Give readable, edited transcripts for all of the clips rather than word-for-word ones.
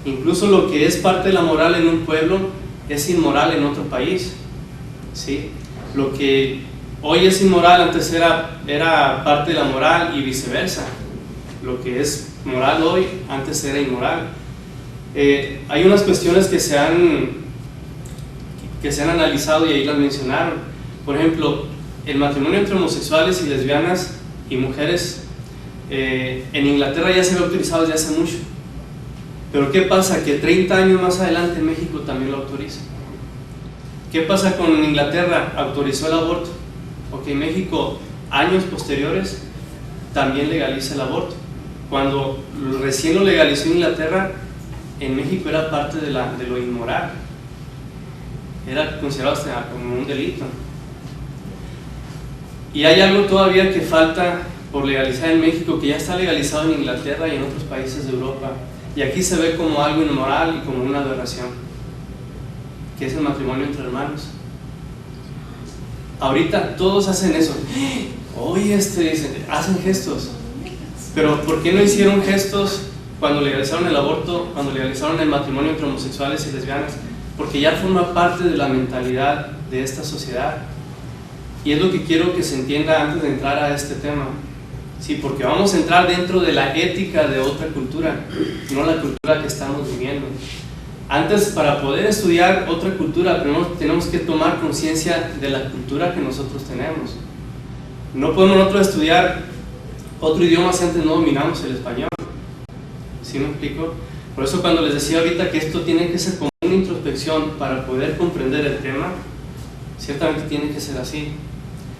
Incluso lo que es parte de la moral en un pueblo es inmoral en otro país, ¿sí? Lo que hoy es inmoral antes era parte de la moral y viceversa. Lo que es moral hoy antes era inmoral. Hay unas cuestiones que se han analizado y ahí las mencionaron. Por ejemplo, el matrimonio entre homosexuales y lesbianas y mujeres en Inglaterra ya se había autorizado desde hace mucho. Pero ¿qué pasa? Que 30 años más adelante México también lo autoriza. ¿Qué pasa con Inglaterra? Autorizó el aborto. Ok, México, años posteriores, también legaliza el aborto. Cuando recién lo legalizó Inglaterra, en México era parte de lo inmoral. Era considerado hasta como un delito. Y hay algo todavía que falta por legalizar en México, que ya está legalizado en Inglaterra y en otros países de Europa. Y aquí se ve como algo inmoral y como una aberración, que es el matrimonio entre hermanos. Ahorita todos hacen eso. Oye, hacen gestos. Pero ¿por qué no hicieron gestos cuando legalizaron el aborto, cuando legalizaron el matrimonio entre homosexuales y lesbianas? Porque ya forma parte de la mentalidad de esta sociedad. Y es lo que quiero que se entienda antes de entrar a este tema. Sí, porque vamos a entrar dentro de la ética de otra cultura, no la cultura que estamos viviendo. Antes, para poder estudiar otra cultura, primero tenemos que tomar conciencia de la cultura que nosotros tenemos. No podemos nosotros estudiar otro idioma si antes no dominamos el español. ¿Sí me explico? Por eso cuando les decía ahorita que esto tiene que ser como una introspección para poder comprender el tema, ciertamente tiene que ser así.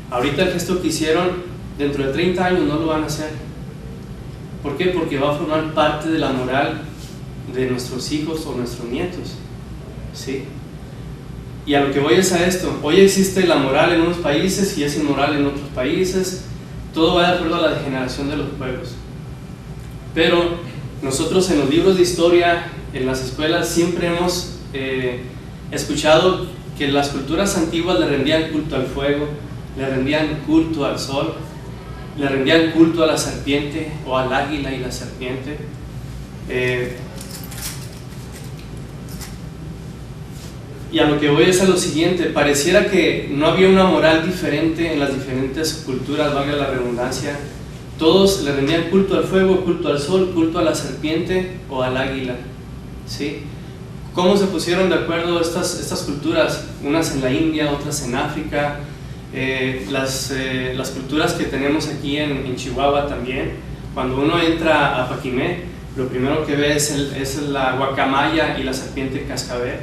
Ahorita el gesto que hicieron, dentro de 30 años no lo van a hacer. ¿Por qué? Porque va a formar parte de la moral de nuestros hijos o nuestros nietos, ¿sí? Y a lo que voy es a esto. Hoy existe la moral en unos países y es inmoral en otros países. Todo va de acuerdo a la degeneración de los pueblos. Pero nosotros en los libros de historia, en las escuelas, siempre hemos escuchado que las culturas antiguas le rendían culto al fuego, le rendían culto al sol, le rendían culto a la serpiente o al águila y la serpiente. Y a lo que voy es a lo siguiente: pareciera que no había una moral diferente en las diferentes culturas, valga la redundancia. Todos le rendían culto al fuego, culto al sol, culto a la serpiente o al águila, ¿sí? ¿Cómo se pusieron de acuerdo estas culturas? Unas en la India, otras en África. Las culturas que tenemos aquí en Chihuahua también. Cuando uno entra a Paquimé, lo primero que ve es la guacamaya y la serpiente cascabel.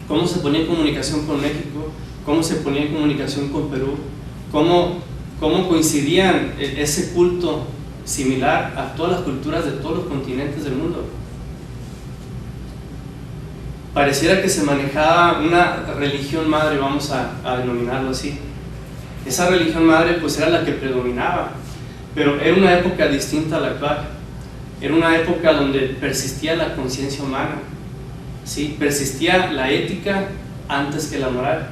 Cómo se ponía en comunicación con México, cómo se ponía en comunicación con Perú, cómo coincidían ese culto similar a todas las culturas de todos los continentes del mundo. Pareciera que se manejaba una religión madre, vamos a denominarlo así. Esa religión madre pues era la que predominaba, pero era una época distinta a la actual. Era una época donde persistía la conciencia humana, ¿sí? Persistía la ética antes que la moral.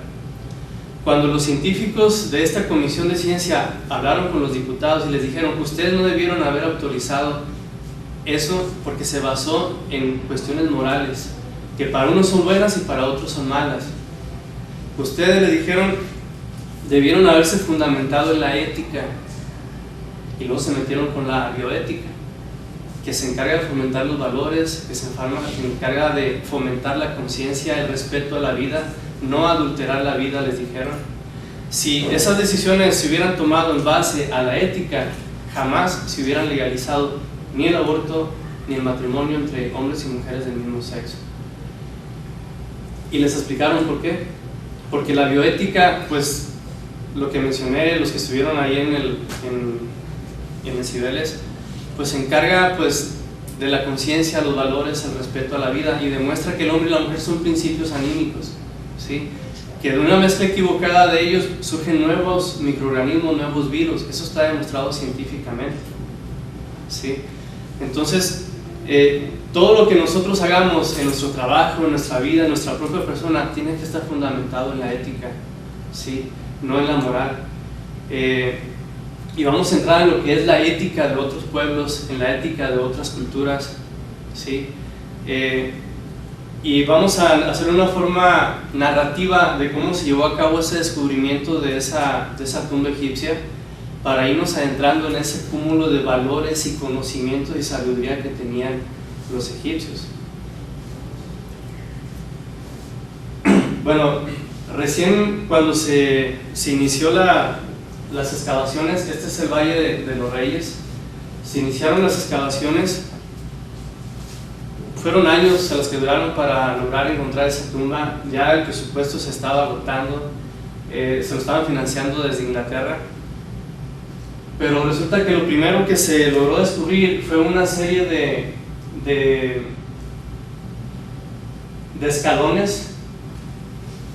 Cuando los científicos de esta comisión de ciencia hablaron con los diputados y les dijeron: ustedes no debieron haber autorizado eso porque se basó en cuestiones morales, que para unos son buenas y para otros son malas. Ustedes, le dijeron, debieron haberse fundamentado en la ética. Y luego se metieron con la bioética, que se encarga de fomentar los valores, que se encarga de fomentar la conciencia, el respeto a la vida, no adulterar la vida, les dijeron. Si esas decisiones se hubieran tomado en base a la ética, jamás se hubieran legalizado ni el aborto ni el matrimonio entre hombres y mujeres del mismo sexo. Y les explicaron por qué. Porque la bioética, pues lo que mencioné, los que estuvieron ahí en el Cibeles, pues se encarga pues de la conciencia, los valores, el respeto a la vida, y demuestra que el hombre y la mujer son principios anímicos, ¿sí? Que de una mezcla equivocada de ellos surgen nuevos microorganismos, nuevos virus. Eso está demostrado científicamente, ¿sí? Entonces todo lo que nosotros hagamos en nuestro trabajo, en nuestra vida, en nuestra propia persona, tiene que estar fundamentado en la ética, ¿sí? No en la moral. Y vamos a entrar en lo que es la ética de otros pueblos, en la ética de otras culturas, ¿sí? Y vamos a hacer una forma narrativa de cómo se llevó a cabo ese descubrimiento de esa tumba egipcia, para irnos adentrando en ese cúmulo de valores y conocimientos y sabiduría que tenían los egipcios. Bueno, recién cuando se inició las excavaciones, este es el Valle de los Reyes, se iniciaron las excavaciones. Fueron años a los que duraron para lograr encontrar esa tumba. Ya el presupuesto se estaba agotando, se lo estaban financiando desde Inglaterra, pero resulta que lo primero que se logró descubrir fue una serie de escalones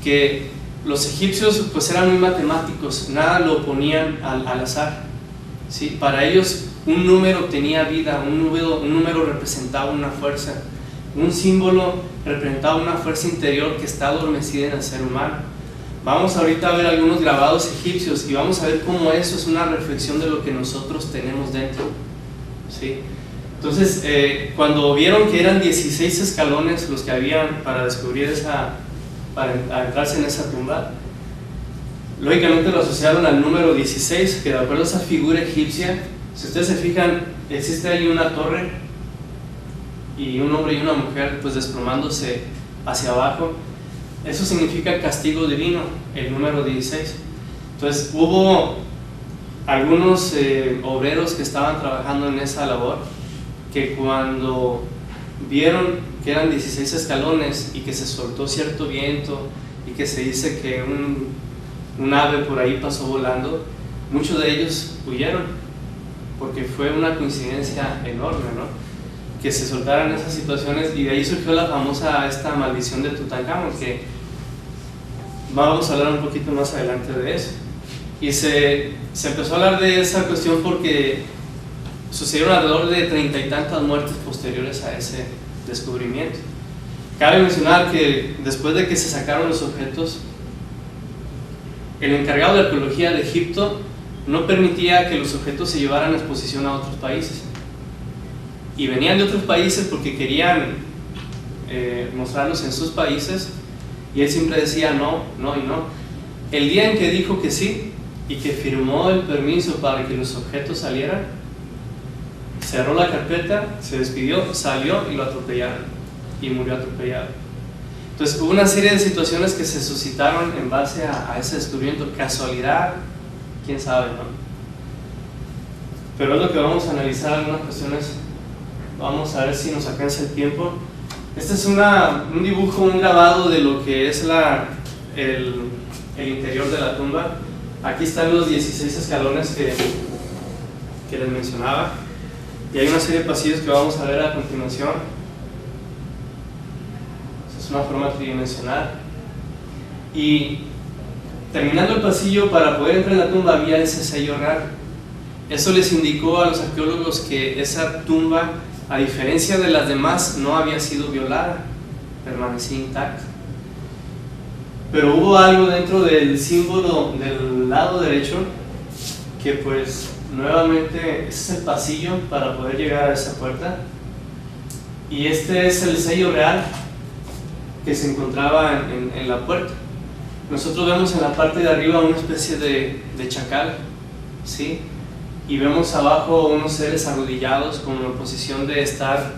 que los egipcios pues eran muy matemáticos, nada lo ponían al azar, ¿sí? Para ellos un número tenía vida, un número representaba una fuerza, un símbolo representaba una fuerza interior que está adormecida en el ser humano. Vamos ahorita a ver algunos grabados egipcios y vamos a ver cómo eso es una reflexión de lo que nosotros tenemos dentro, ¿sí? Entonces, cuando vieron que eran 16 escalones los que habían para descubrir para adentrarse en esa tumba, lógicamente lo asociaron al número 16, que de acuerdo a esa figura egipcia, si ustedes se fijan, existe ahí una torre y un hombre y una mujer pues desplomándose hacia abajo. Eso significa castigo divino, el número 16. Entonces hubo algunos obreros que estaban trabajando en esa labor, que cuando vieron que eran 16 escalones y que se soltó cierto viento y que se dice que un ave por ahí pasó volando, muchos de ellos huyeron, porque fue una coincidencia enorme, ¿no? Que se soltaran esas situaciones, y de ahí surgió la famosa esta maldición de Tutankamón, que vamos a hablar un poquito más adelante de eso. Y se empezó a hablar de esa cuestión porque sucedieron alrededor de 30 y tantas muertes posteriores a ese descubrimiento. Cabe mencionar que después de que se sacaron los objetos, el encargado de arqueología de Egipto no permitía que los objetos se llevaran a exposición a otros países, y venían de otros países porque querían mostrarlos en sus países, y él siempre decía no, no y no. El día en que dijo que sí y que firmó el permiso para que los objetos salieran, cerró la carpeta, se despidió, salió y lo atropellaron, y murió atropellado. Entonces hubo una serie de situaciones que se suscitaron en base a ese descubrimiento. ¿Casualidad? ¿Quién sabe, no? Pero es lo que vamos a analizar, algunas cuestiones. Vamos a ver si nos alcanza el tiempo. Este es un dibujo, un grabado de lo que es el interior de la tumba. Aquí están los 16 escalones que les mencionaba, y hay una serie de pasillos que vamos a ver a continuación. Es una forma tridimensional, y terminando el pasillo, para poder entrar en la tumba había ese sello real. Eso les indicó a los arqueólogos que esa tumba, a diferencia de las demás, no había sido violada, permanecía intacta. Pero hubo algo dentro del símbolo del lado derecho que pues nuevamente es el pasillo para poder llegar a esa puerta, y este es el sello real que se encontraba en la puerta. Nosotros vemos en la parte de arriba una especie de chacal, ¿sí? Y vemos abajo unos seres arrodillados como en posición de estar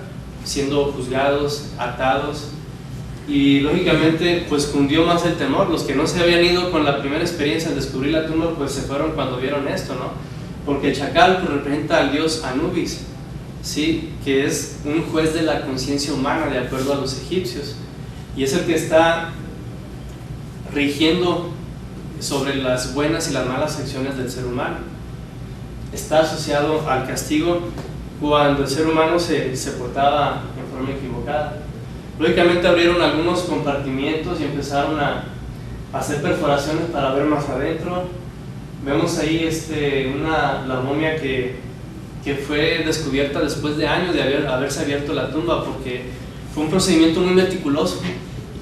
siendo juzgados, atados, y lógicamente pues cundió más el temor. Los que no se habían ido con la primera experiencia al descubrir la tumba pues se fueron cuando vieron esto, ¿no? Porque el chacal pues representa al dios Anubis, ¿sí? Que es un juez de la conciencia humana de acuerdo a los egipcios, y es el que está rigiendo sobre las buenas y las malas acciones del ser humano. Está asociado al castigo cuando el ser humano se portaba en forma equivocada. Lógicamente abrieron algunos compartimientos y empezaron a hacer perforaciones para ver más adentro. Vemos ahí la momia que fue descubierta después de años de haberse abierto la tumba, porque fue un procedimiento muy meticuloso.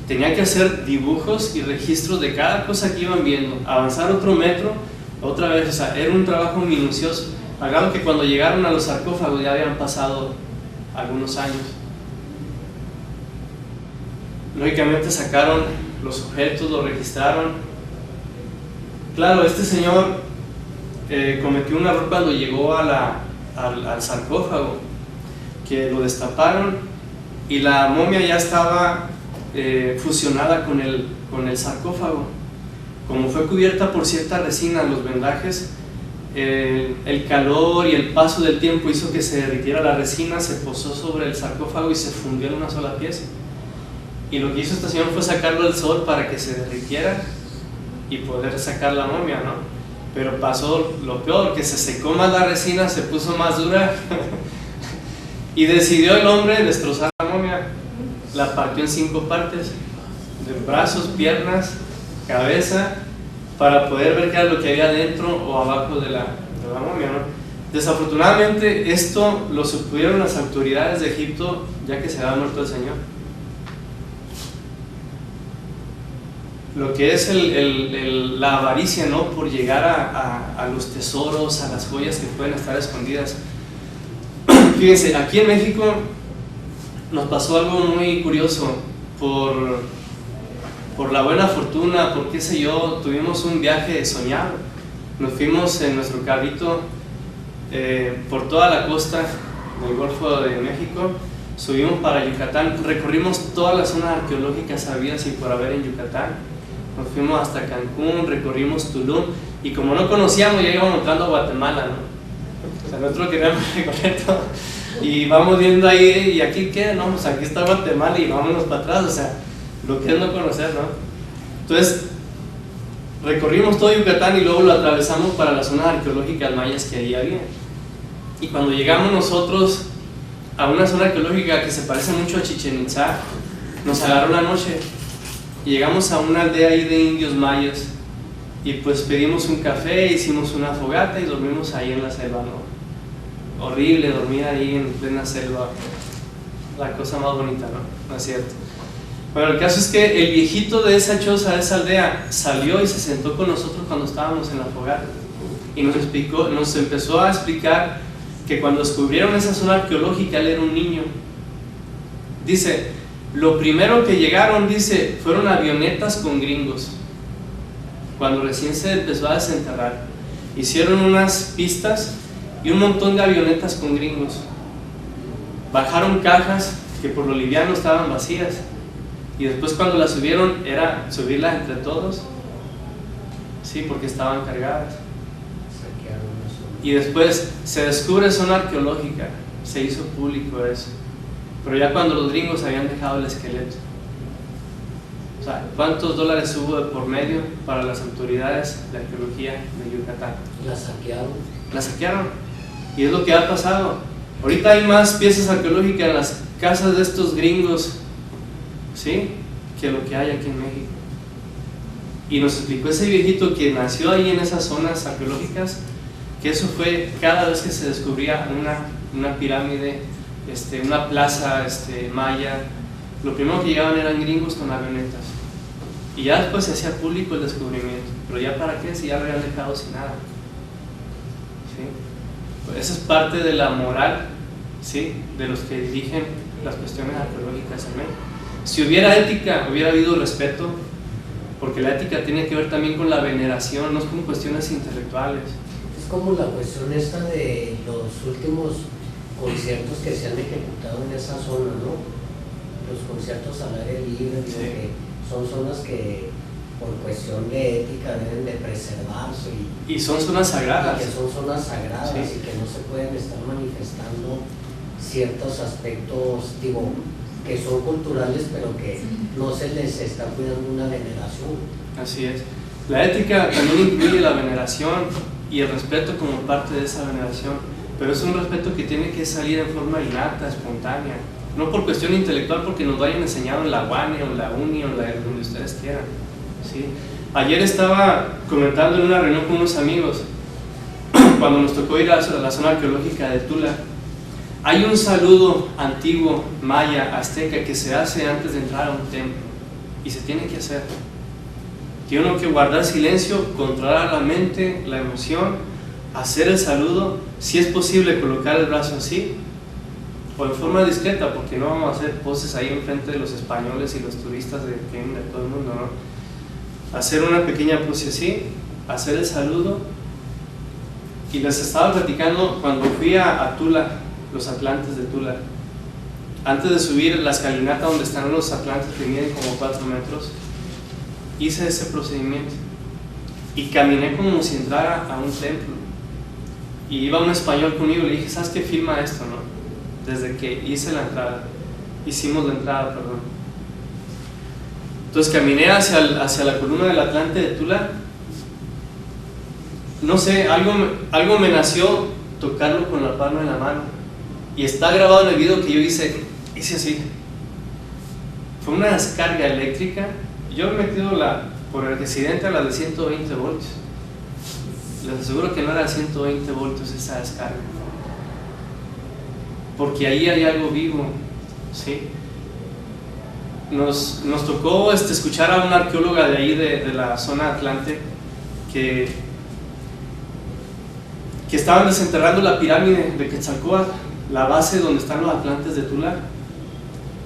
Tenían que hacer dibujos y registros de cada cosa que iban viendo, avanzar otro metro, otra vez, o sea, era un trabajo minucioso, al grado que cuando llegaron a los sarcófagos ya habían pasado algunos años. Lógicamente sacaron los objetos, lo registraron. Claro, este señor cometió un error cuando llegó al sarcófago, que lo destaparon y la momia ya estaba fusionada con el sarcófago. Como fue cubierta por cierta resina, los vendajes, el calor y el paso del tiempo hizo que se derritiera la resina, se posó sobre el sarcófago y se fundió en una sola pieza. Y lo que hizo este señor fue sacarlo al sol para que se derritiera y poder sacar la momia, ¿no? Pero pasó lo peor, que se secó más la resina, se puso más dura y decidió el hombre destrozar la momia. La partió en 5 partes, de brazos, piernas, cabeza, para poder ver qué era lo que había dentro o abajo de la momia, ¿no? Desafortunadamente esto lo supieron las autoridades de Egipto ya que se había muerto el señor. Lo que es la avaricia, ¿no? Por llegar a los tesoros, a las joyas que pueden estar escondidas. Fíjense, aquí en México nos pasó algo muy curioso. Por la buena fortuna, por qué sé yo, tuvimos un viaje soñado. Nos fuimos en nuestro carrito por toda la costa del Golfo de México, subimos para Yucatán, recorrimos todas las zonas arqueológicas habidas y por haber en Yucatán. Nos fuimos hasta Cancún, recorrimos Tulum y como no conocíamos ya íbamos entrando a Guatemala, ¿no? O sea, nosotros queríamos recorrer todo y vamos viendo ahí, ¿y aquí qué? No, pues aquí está Guatemala y vámonos para atrás, o sea, lo que es no conocer, ¿no? Entonces, recorrimos todo Yucatán y luego lo atravesamos para las zonas arqueológicas mayas que ahí había. Y cuando llegamos nosotros a una zona arqueológica que se parece mucho a Chichén Itzá, nos agarró la noche. Y llegamos a una aldea ahí de indios mayas y pues pedimos un café, hicimos una fogata y dormimos ahí en la selva, ¿no? Horrible dormir ahí en plena selva, la cosa más bonita, ¿no? No es cierto. Bueno, el caso es que el viejito de esa choza, de esa aldea, salió y se sentó con nosotros cuando estábamos en la fogata y nos empezó a explicar que cuando descubrieron esa zona arqueológica él era un niño. Dice, lo primero que llegaron, dice, fueron avionetas con gringos. Cuando recién se empezó a desenterrar, hicieron unas pistas y un montón de avionetas con gringos. Bajaron cajas que por lo liviano estaban vacías y después cuando las subieron era subirlas entre todos, sí, porque estaban cargadas. Y después se descubre zona arqueológica, se hizo público eso. Pero ya cuando los gringos habían dejado el esqueleto. O sea, ¿cuántos dólares hubo de por medio para las autoridades de arqueología de Yucatán? La saquearon. La saquearon. Y es lo que ha pasado. Ahorita hay más piezas arqueológicas en las casas de estos gringos, ¿sí?, que lo que hay aquí en México. Y nos explicó ese viejito que nació ahí en esas zonas arqueológicas, que eso fue cada vez que se descubría una pirámide, una plaza maya, lo primero que llegaban eran gringos con avionetas y ya después se hacía público el descubrimiento, pero ya para qué si ya lo habían dejado sin nada, ¿sí? Pues esa es parte de la moral, ¿sí?, de los que dirigen las cuestiones arqueológicas en México. Si hubiera ética, hubiera habido respeto, porque la ética tiene que ver también con la veneración, no es con cuestiones intelectuales. Es como la cuestión esta de los últimos conciertos que se han ejecutado en esa zona, ¿no? Los conciertos al aire libre, sí, que son zonas que por cuestión de ética deben de preservarse y son zonas sagradas, y que son zonas sagradas, sí, y que no se pueden estar manifestando ciertos aspectos, digo, que son culturales pero que no se les está cuidando una veneración. Así es, la ética también incluye la veneración y el respeto como parte de esa veneración, pero es un respeto que tiene que salir en forma innata, espontánea, no por cuestión intelectual porque nos lo hayan enseñado en la UANE o en la UNI o en donde ustedes quieran, ¿sí? Ayer estaba comentando en una reunión con unos amigos cuando nos tocó ir a la zona arqueológica de Tula. Hay un saludo antiguo, maya, azteca, que se hace antes de entrar a un templo y se tiene que hacer. Tiene uno que guardar silencio, controlar la mente, la emoción, hacer el saludo, si es posible colocar el brazo así, o en forma discreta, porque no vamos a hacer poses ahí enfrente de los españoles y los turistas que vienen de todo el mundo, ¿no? Hacer una pequeña pose así, hacer el saludo. Y les estaba platicando cuando fui a Tula, los Atlantes de Tula. Antes de subir la escalinata donde están los Atlantes que miden como 4 metros, hice ese procedimiento y caminé como si entrara a un templo. Y iba un español conmigo y le dije, ¿sabes qué? Filma esto, ¿no? Desde que hice la entrada, hicimos la entrada, perdón. Entonces caminé hacia la columna del Atlante de Tula. No sé, algo me nació tocarlo con la palma de la mano. Y está grabado en el video que yo hice así. Fue una descarga eléctrica. Yo he metido por el accidente a la de 120 voltios. Les aseguro que no era 120 voltios esa descarga. Porque ahí hay algo vivo, ¿sí? Nos tocó escuchar a una arqueóloga de ahí, de la zona Atlante, que estaban desenterrando la pirámide de Quetzalcóatl, la base donde están los Atlantes de Tula,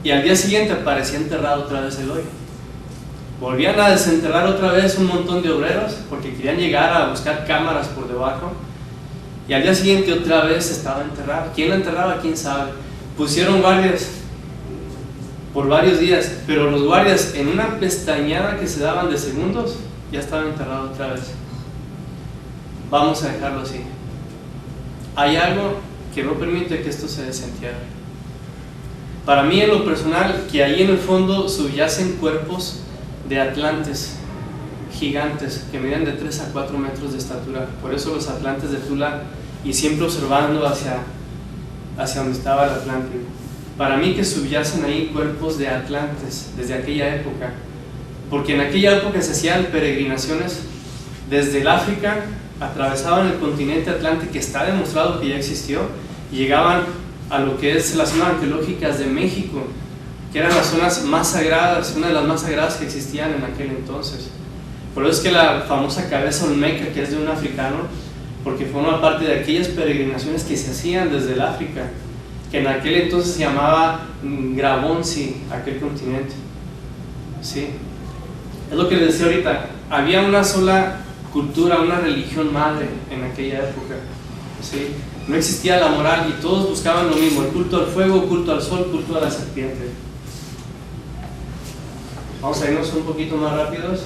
y al día siguiente aparecía enterrado otra vez el hoyo. Volvían a desenterrar otra vez un montón de obreros porque querían llegar a buscar cámaras por debajo, y al día siguiente otra vez estaba enterrado. ¿Quién la enterraba? ¿Quién sabe? Pusieron guardias por varios días, pero los guardias, en una pestañeada que se daban de segundos, ya estaba enterrado otra vez. Vamos a dejarlo así. Hay algo que no permite que esto se desentierre. Para mí, en lo personal, que ahí en el fondo subyacen cuerpos de atlantes gigantes que miden de 3 a 4 metros de estatura. Por eso los Atlantes de Tula, y siempre observando hacia donde estaba el Atlántico. Para mí que subyacen ahí cuerpos de atlantes desde aquella época, porque en aquella época se hacían peregrinaciones desde el África, atravesaban el continente Atlántico, que está demostrado que ya existió, y llegaban a lo que es las zonas arqueológicas de México, que eran las zonas más sagradas, una de las más sagradas que existían en aquel entonces. Por eso es que la famosa cabeza olmeca, que es de un africano, porque forma parte de aquellas peregrinaciones que se hacían desde el África, que en aquel entonces se llamaba Grabonsi, aquel continente. ¿Sí? Es lo que les decía ahorita, había una sola cultura, una religión madre en aquella época. ¿Sí? No existía la moral y todos buscaban lo mismo, el culto al fuego, culto al sol, culto a la serpiente. Vamos a irnos un poquito más rápidos.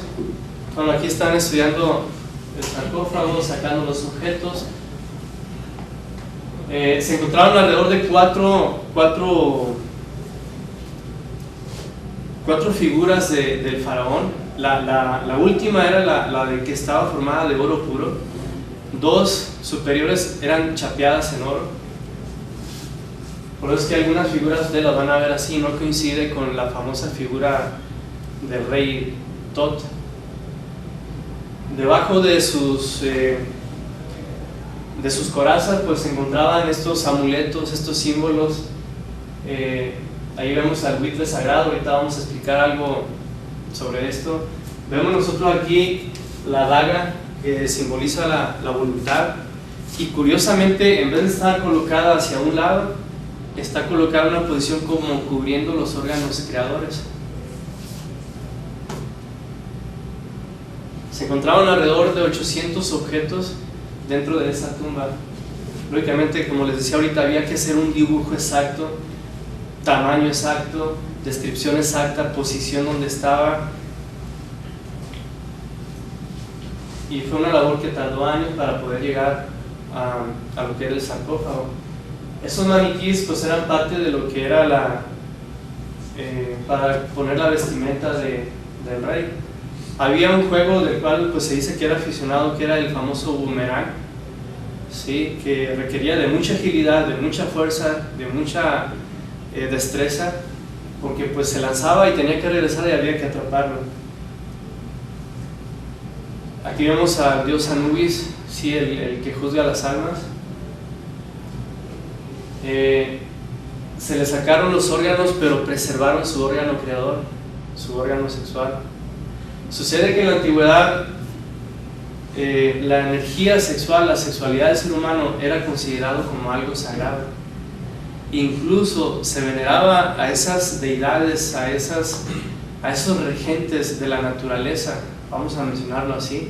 Bueno, aquí están estudiando el sarcófago, sacando los objetos. Se encontraron alrededor de cuatro figuras del faraón. La última era la de que estaba formada de oro puro. 2 superiores eran chapeadas en oro. Por eso es que algunas figuras ustedes las van a ver así, no coincide con la famosa figura del rey Tot. Debajo de sus corazas pues se encontraban estos amuletos, estos símbolos. Ahí vemos al buitre sagrado, ahorita vamos a explicar algo sobre esto. Vemos nosotros aquí la daga que simboliza la voluntad, y curiosamente en vez de estar colocada hacia un lado, está colocada en una posición como cubriendo los órganos creadores. Se encontraron alrededor de 800 objetos dentro de esa tumba. Lógicamente, como les decía ahorita, había que hacer un dibujo exacto, tamaño exacto, descripción exacta, posición donde estaba. Y fue una labor que tardó años para poder llegar a lo que era el sarcófago. Esos maniquíes pues eran parte de lo que era para poner la vestimenta del rey. Había un juego del cual pues se dice que era aficionado, que era el famoso boomerang, ¿sí? Que requería de mucha agilidad, de mucha fuerza, de mucha destreza, porque pues se lanzaba y tenía que regresar y había que atraparlo. Aquí vemos al dios Anubis, ¿sí? el que juzga las almas. Se le sacaron los órganos, pero preservaron su órgano creador, su órgano sexual. Sucede que en la antigüedad la energía sexual, la sexualidad del ser humano era considerado como algo sagrado. incluso se veneraba a esas deidades, a esos regentes de la naturaleza, vamos a mencionarlo así,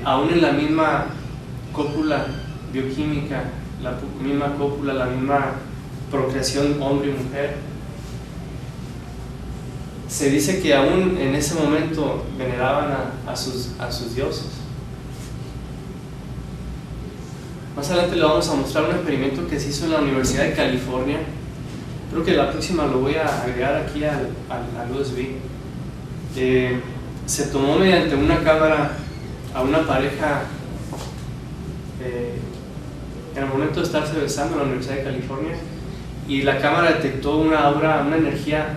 aún en la misma cópula bioquímica, la misma cópula, la misma procreación hombre y mujer. Se dice que aún en ese momento veneraban a sus dioses. Más adelante le vamos a mostrar un experimento que se hizo en la Universidad de California. Creo que la próxima lo voy a agregar aquí al USB. Se tomó mediante una cámara a una pareja en el momento de estarse besando en la Universidad de California, y la cámara detectó una aura, una energía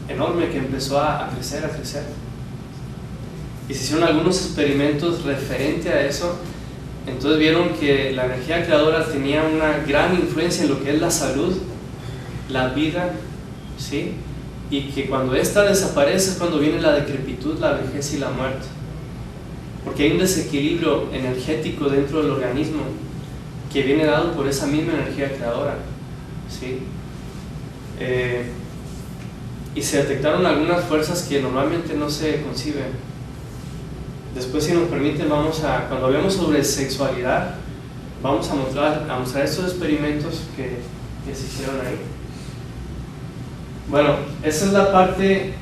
enorme que empezó a crecer, a crecer. Y se hicieron algunos experimentos referente a eso. Entonces vieron que la energía creadora tenía una gran influencia en lo que es la salud, la vida, ¿sí? Y que cuando esta desaparece es cuando viene la decrepitud, la vejez y la muerte, porque hay un desequilibrio energético dentro del organismo que viene dado por esa misma energía creadora, ¿sí? Y se detectaron algunas fuerzas que normalmente no se conciben. Después, si nos permiten, cuando hablemos sobre sexualidad, vamos a mostrar estos experimentos que se hicieron ahí. Bueno, esa es la parte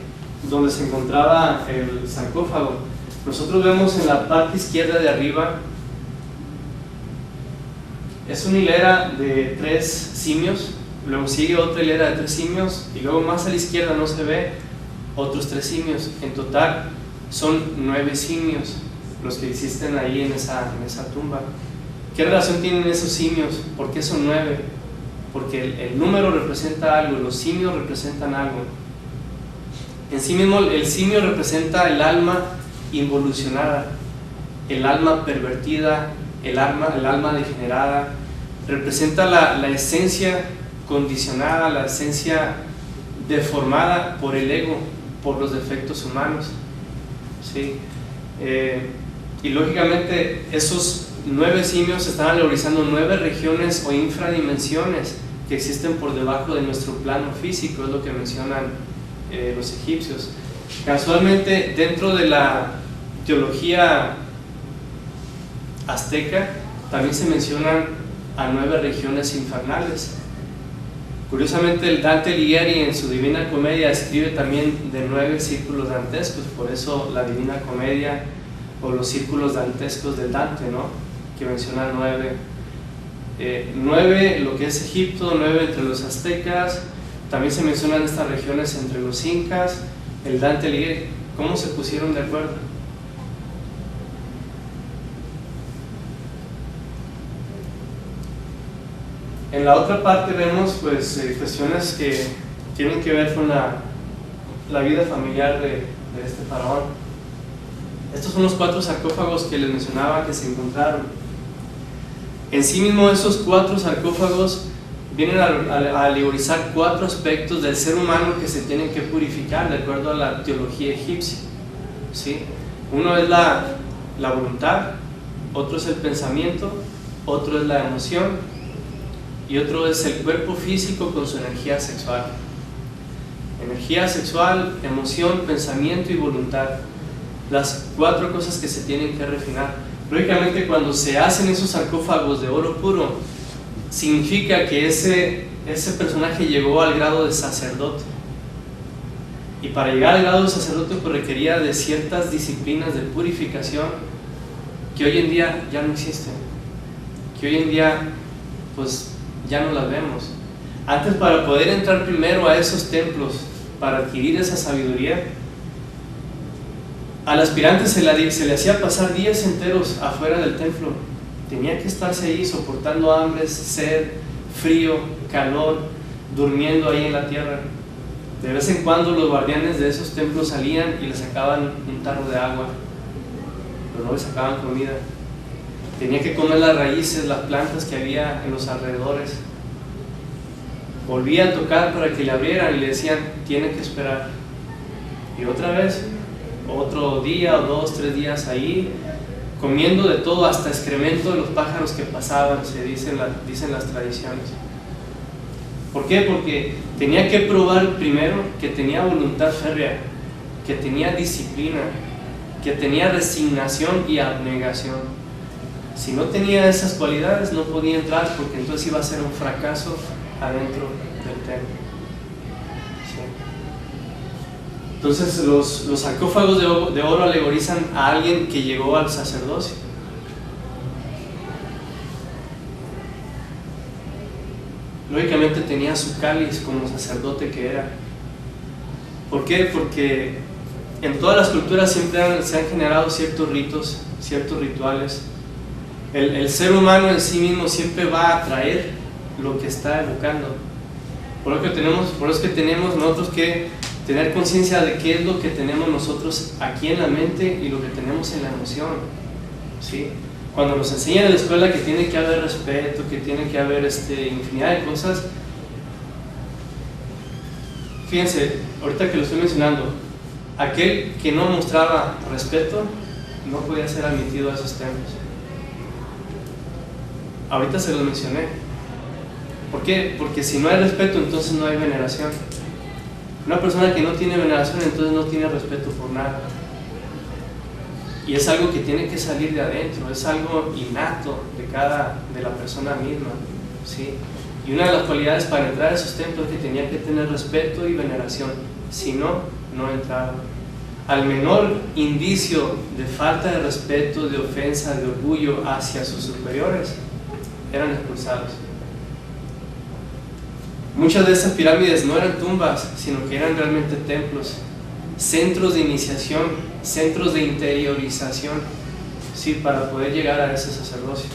donde se encontraba el sarcófago. Nosotros vemos en la parte izquierda de arriba, es una hilera de 3 simios, luego sigue otra hilera de 3 simios, y luego más a la izquierda no se ve otros 3 simios. En total son 9 simios los que existen ahí en esa tumba. ¿Qué relación tienen esos simios? ¿Por qué son 9? Porque el número representa algo, los simios representan algo. En sí mismo el simio representa el alma involucionada, el alma pervertida, el alma degenerada. Representa la esencia condicionada, la esencia deformada por el ego, por los defectos humanos, ¿sí? Y lógicamente esos 9 simios están alegorizando 9 regiones o infradimensiones que existen por debajo de nuestro plano físico, es lo que mencionan los egipcios. Casualmente, dentro de la teología azteca también se mencionan a 9 regiones infernales. Curiosamente, el Dante Alighieri en su Divina Comedia escribe también de 9 círculos dantescos, por eso la Divina Comedia o los círculos dantescos del Dante, ¿no? Que menciona 9. 9 lo que es Egipto, 9 entre los aztecas, también se mencionan estas regiones entre los incas, el Dante Alighieri. ¿Cómo se pusieron de acuerdo? En la otra parte vemos pues cuestiones que tienen que ver con la vida familiar de este faraón. Estos son los 4 sarcófagos que les mencionaba que se encontraron. En sí mismo esos 4 sarcófagos vienen a alegorizar 4 aspectos del ser humano que se tienen que purificar de acuerdo a la teología egipcia, ¿sí? Uno es la voluntad, otro es el pensamiento, otro es la emoción y otro es el cuerpo físico con su energía sexual. Energía sexual, emoción, pensamiento y voluntad. Las 4 cosas que se tienen que refinar. Lógicamente, cuando se hacen esos sarcófagos de oro puro, significa que ese personaje llegó al grado de sacerdote. Y para llegar al grado de sacerdote pues requería de ciertas disciplinas de purificación que hoy en día ya no existen, que hoy en día pues ya no las vemos. Antes, para poder entrar primero a esos templos, para adquirir esa sabiduría, al aspirante se le hacía pasar días enteros afuera del templo. Tenía que estarse ahí soportando hambre, sed, frío, calor, durmiendo ahí en la tierra. De vez en cuando los guardianes de esos templos salían y le sacaban un tarro de agua, pero no le sacaban comida. Tenía que comer las raíces, las plantas que había en los alrededores. Volvía a tocar para que le abrieran y le decían, tiene que esperar. Y otra vez, otro día o 2, 3 días ahí, comiendo de todo, hasta excremento de los pájaros que pasaban, dicen las tradiciones. ¿Por qué? Porque tenía que probar primero que tenía voluntad férrea, que tenía disciplina, que tenía resignación y abnegación. Si no tenía esas cualidades, no podía entrar, porque entonces iba a ser un fracaso adentro del templo. ¿Sí? Entonces los sarcófagos de oro alegorizan a alguien que llegó al sacerdocio. Lógicamente tenía su cáliz como sacerdote que era. ¿Por qué? Porque en todas las culturas siempre se han generado ciertos ritos, ciertos rituales. El ser humano en sí mismo siempre va a atraer lo que está evocando. Por eso es que tenemos nosotros que tener conciencia de qué es lo que tenemos nosotros aquí en la mente y lo que tenemos en la emoción. ¿Sí? Cuando nos enseñan en la escuela que tiene que haber respeto, que tiene que haber infinidad de cosas, fíjense, ahorita que lo estoy mencionando, aquel que no mostraba respeto no podía ser admitido a esos templos. Ahorita se los mencioné. ¿Por qué? Porque si no hay respeto, entonces no hay veneración. Una persona que no tiene veneración, entonces no tiene respeto por nada. Y es algo que tiene que salir de adentro, es algo innato de la persona misma, ¿sí? Y una de las cualidades para entrar a esos templos es que tenía que tener respeto y veneración. Si no, no entraba. Al menor indicio de falta de respeto, de ofensa, de orgullo hacia sus superiores, eran expulsados. Muchas de esas pirámides no eran tumbas, sino que eran realmente templos, centros de iniciación, centros de interiorización, ¿sí? Para poder llegar a ese sacerdocio.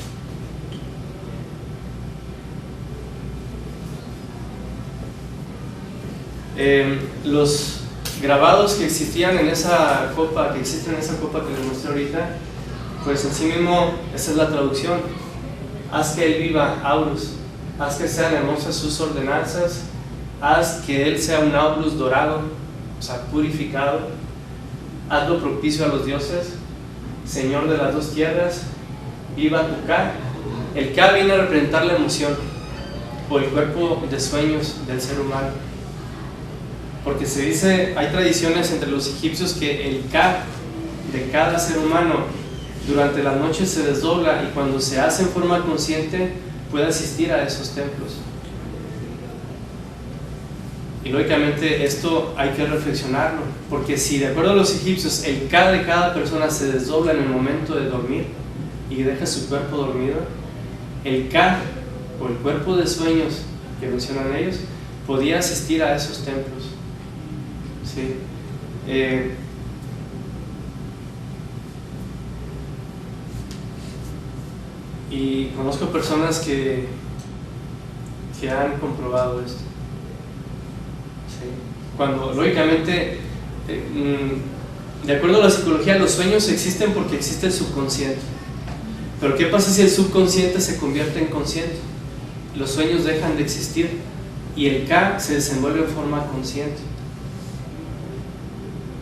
Los grabados que existían en esa copa, que existen en esa copa que les mostré ahorita, pues en sí mismo esa es la traducción: haz que él viva aurus, haz que sean hermosas sus ordenanzas, haz que él sea un aurus dorado, o sea, purificado, hazlo propicio a los dioses, Señor de las dos tierras, viva tu Ka. El Ka viene a representar la emoción o el cuerpo de sueños del ser humano, porque se dice, hay tradiciones entre los egipcios que el Ka de cada ser humano durante las noches se desdobla, y cuando se hace en forma consciente puede asistir a esos templos. Y lógicamente esto hay que reflexionarlo, porque si de acuerdo a los egipcios el Ka de cada persona se desdobla en el momento de dormir y deja su cuerpo dormido, el Ka o el cuerpo de sueños que mencionan ellos podía asistir a esos templos. ¿Sí? Y conozco personas que han comprobado esto. ¿Sí? Cuando lógicamente, de acuerdo a la psicología, los sueños existen porque existe el subconsciente. Pero ¿qué pasa si el subconsciente se convierte en consciente? Los sueños dejan de existir y el Ka se desenvuelve en forma consciente.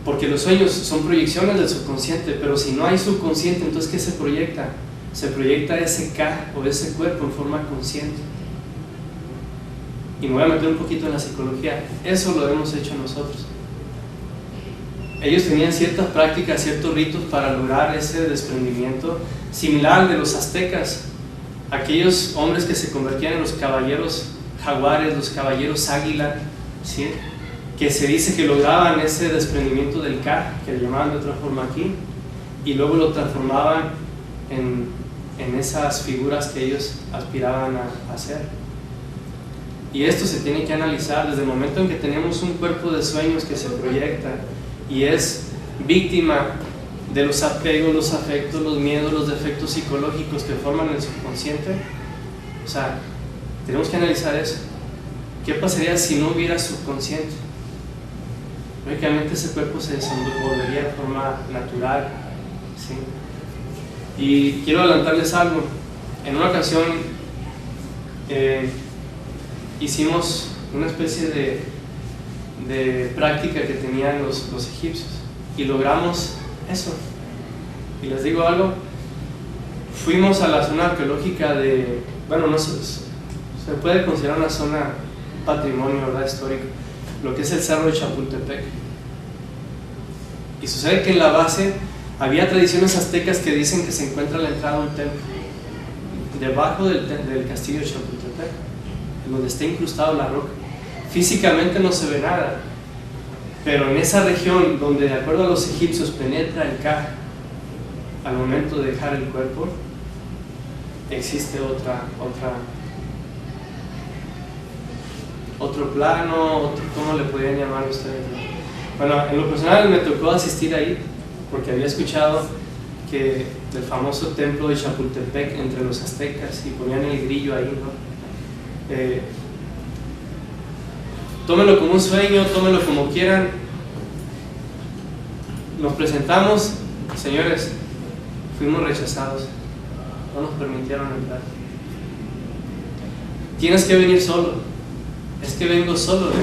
Porque los sueños son proyecciones del subconsciente, pero si no hay subconsciente, entonces ¿qué se proyecta? Se proyecta ese Ka o ese cuerpo en forma consciente. Y me voy a meter un poquito en la psicología. Eso lo hemos hecho nosotros. Ellos tenían ciertas prácticas, ciertos ritos para lograr ese desprendimiento, similar al de los aztecas. Aquellos hombres que se convertían en los caballeros jaguares, los caballeros águila, ¿sí? Que se dice que lograban ese desprendimiento del Ka, que le llamaban de otra forma aquí, y luego lo transformaban en esas figuras que ellos aspiraban a hacer. Y esto se tiene que analizar desde el momento en que tenemos un cuerpo de sueños que se proyecta y es víctima de los apegos, los afectos, los miedos, los defectos psicológicos que forman el subconsciente. O sea, tenemos que analizar eso. ¿Qué pasaría si no hubiera subconsciente? Lógicamente ese cuerpo se desenvolvería de forma natural, ¿sí? Y quiero adelantarles algo. En una ocasión hicimos una especie de práctica que tenían los egipcios y logramos eso. Y les digo algo, fuimos a la zona arqueológica de, bueno, no se puede considerar una zona patrimonio, ¿verdad?, histórico, lo que es el cerro de Chapultepec. Y sucede que en la base había tradiciones aztecas que dicen que se encuentra la entrada a un templo debajo del castillo de Chapultepec, en donde está incrustado la roca. Físicamente no se ve nada, pero en esa región donde, de acuerdo a los egipcios, penetra el Ka al momento de dejar el cuerpo, existe otro plano, ¿cómo le podrían llamar ustedes? Bueno, en lo personal me tocó asistir ahí, porque había escuchado que del famoso templo de Chapultepec entre los aztecas, y ponían el grillo ahí, ¿no? Tómenlo como un sueño, tómenlo como quieran. Nos presentamos, señores, fuimos rechazados, no nos permitieron entrar. Tienes que venir solo. Es que vengo solo, dijo.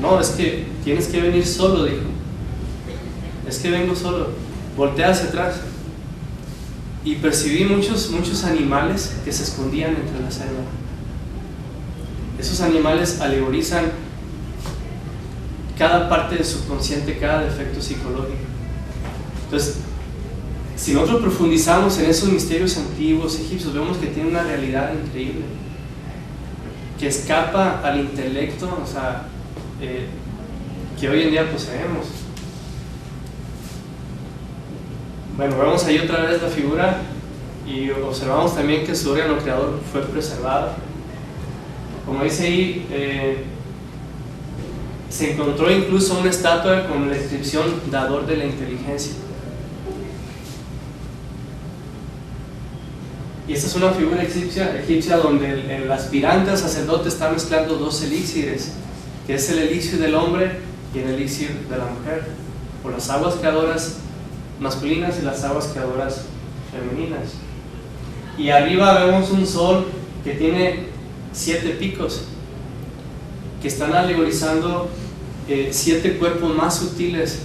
No, es que tienes que venir solo, dijo. Es que vengo solo. Voltea hacia atrás. Y percibí muchos animales que se escondían entre la selva. Esos animales alegorizan cada parte del subconsciente, cada defecto psicológico. Entonces, si nosotros profundizamos en esos misterios antiguos egipcios, vemos que tiene una realidad increíble, que escapa al intelecto, o sea, que hoy en día poseemos. Bueno, vemos ahí otra vez la figura y observamos también que su órgano creador fue preservado. Como dice ahí, se encontró incluso una estatua con la inscripción dador de la inteligencia. Y esta es una figura egipcia donde el aspirante a sacerdote está mezclando dos elixires, que es el elixir del hombre y el elixir de la mujer, por las aguas creadoras masculinas y las aguas creadoras femeninas. Y arriba vemos un sol que tiene 7 picos, que están alegorizando 7 cuerpos más sutiles,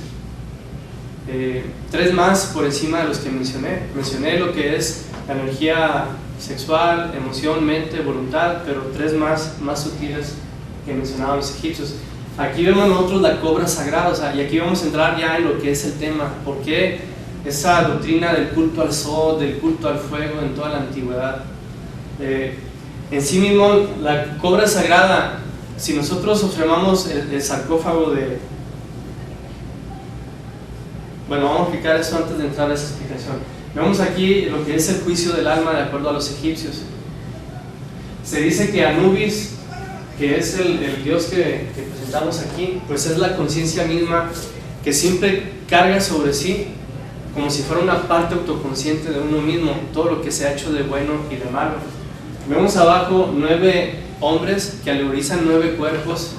3 más por encima de los que mencioné lo que es la energía sexual, emoción, mente, voluntad, pero 3 más sutiles que mencionaban los egipcios. Aquí vemos nosotros la cobra sagrada, o sea, y aquí vamos a entrar ya en lo que es el tema, por qué esa doctrina del culto al sol, del culto al fuego en toda la antigüedad. En sí mismo, la cobra sagrada, si nosotros observamos el sarcófago de... Bueno, vamos a explicar eso antes de entrar a esa explicación. Vemos aquí lo que es el juicio del alma de acuerdo a los egipcios. Se dice que Anubis, que es el dios que presentamos aquí, pues es la conciencia misma que siempre carga sobre sí, como si fuera una parte autoconsciente de uno mismo, todo lo que se ha hecho de bueno y de malo. Vemos abajo 9 hombres que alegorizan 9 cuerpos.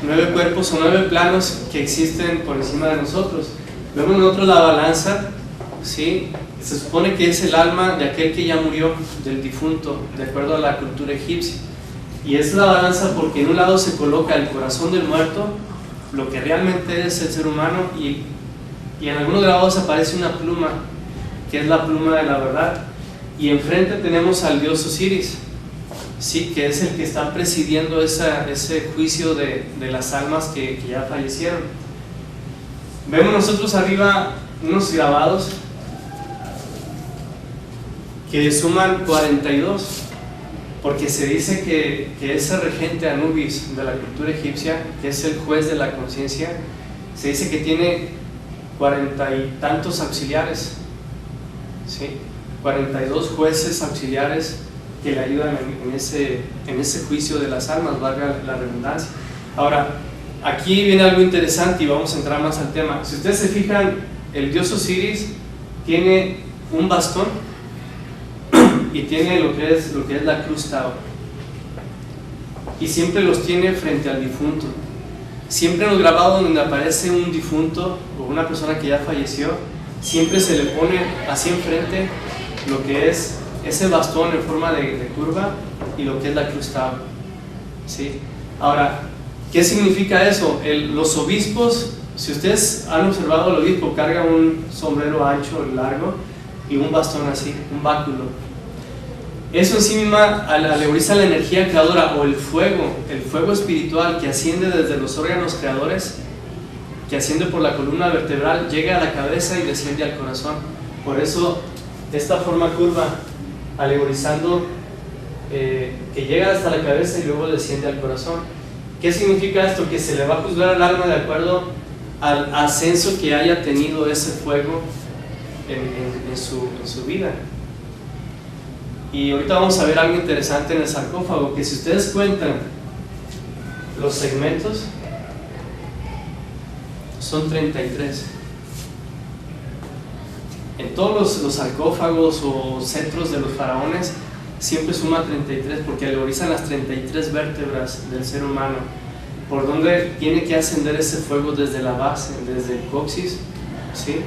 9 cuerpos o 9 planos que existen por encima de nosotros. Vemos nosotros la balanza, ¿sí? Se supone que es el alma de aquel que ya murió, del difunto, de acuerdo a la cultura egipcia. Y es la balanza porque en un lado se coloca el corazón del muerto, lo que realmente es el ser humano, y en algunos grados aparece una pluma, que es la pluma de la verdad. Y enfrente tenemos al dios Osiris, sí, que es el que está presidiendo ese juicio de las almas que ya fallecieron. Vemos nosotros arriba unos grabados que suman 42, porque se dice que ese regente Anubis de la cultura egipcia, que es el juez de la conciencia, se dice que tiene 40 y tantos auxiliares, ¿sí? 42 jueces auxiliares que le ayudan en ese juicio de las almas, valga la redundancia. Ahora, aquí viene algo interesante y vamos a entrar más al tema. Si ustedes se fijan, el dios Osiris tiene un bastón y tiene lo que es la cruz Tao, y siempre los tiene frente al difunto. Siempre en los grabados donde aparece un difunto o una persona que ya falleció, siempre se le pone así enfrente lo que es ese bastón en forma de curva y lo que es la cruz Tao, ¿sí? Ahora, ¿qué significa eso? Los obispos, si ustedes han observado, el obispo carga un sombrero ancho, largo, y un bastón así, un báculo. Eso en sí misma alegoriza la energía creadora o el fuego espiritual que asciende desde los órganos creadores, que asciende por la columna vertebral, llega a la cabeza y desciende al corazón. Por eso esta forma curva, alegorizando que llega hasta la cabeza y luego desciende al corazón. ¿Qué significa esto? Que se le va a juzgar al alma de acuerdo al ascenso que haya tenido ese fuego en su vida. Y ahorita vamos a ver algo interesante en el sarcófago, que si ustedes cuentan los segmentos, son 33. En todos los sarcófagos o cetros de los faraones siempre suma 33, porque alegorizan las 33 vértebras del ser humano, por donde tiene que ascender ese fuego desde la base, desde el coxis, ¿sí?,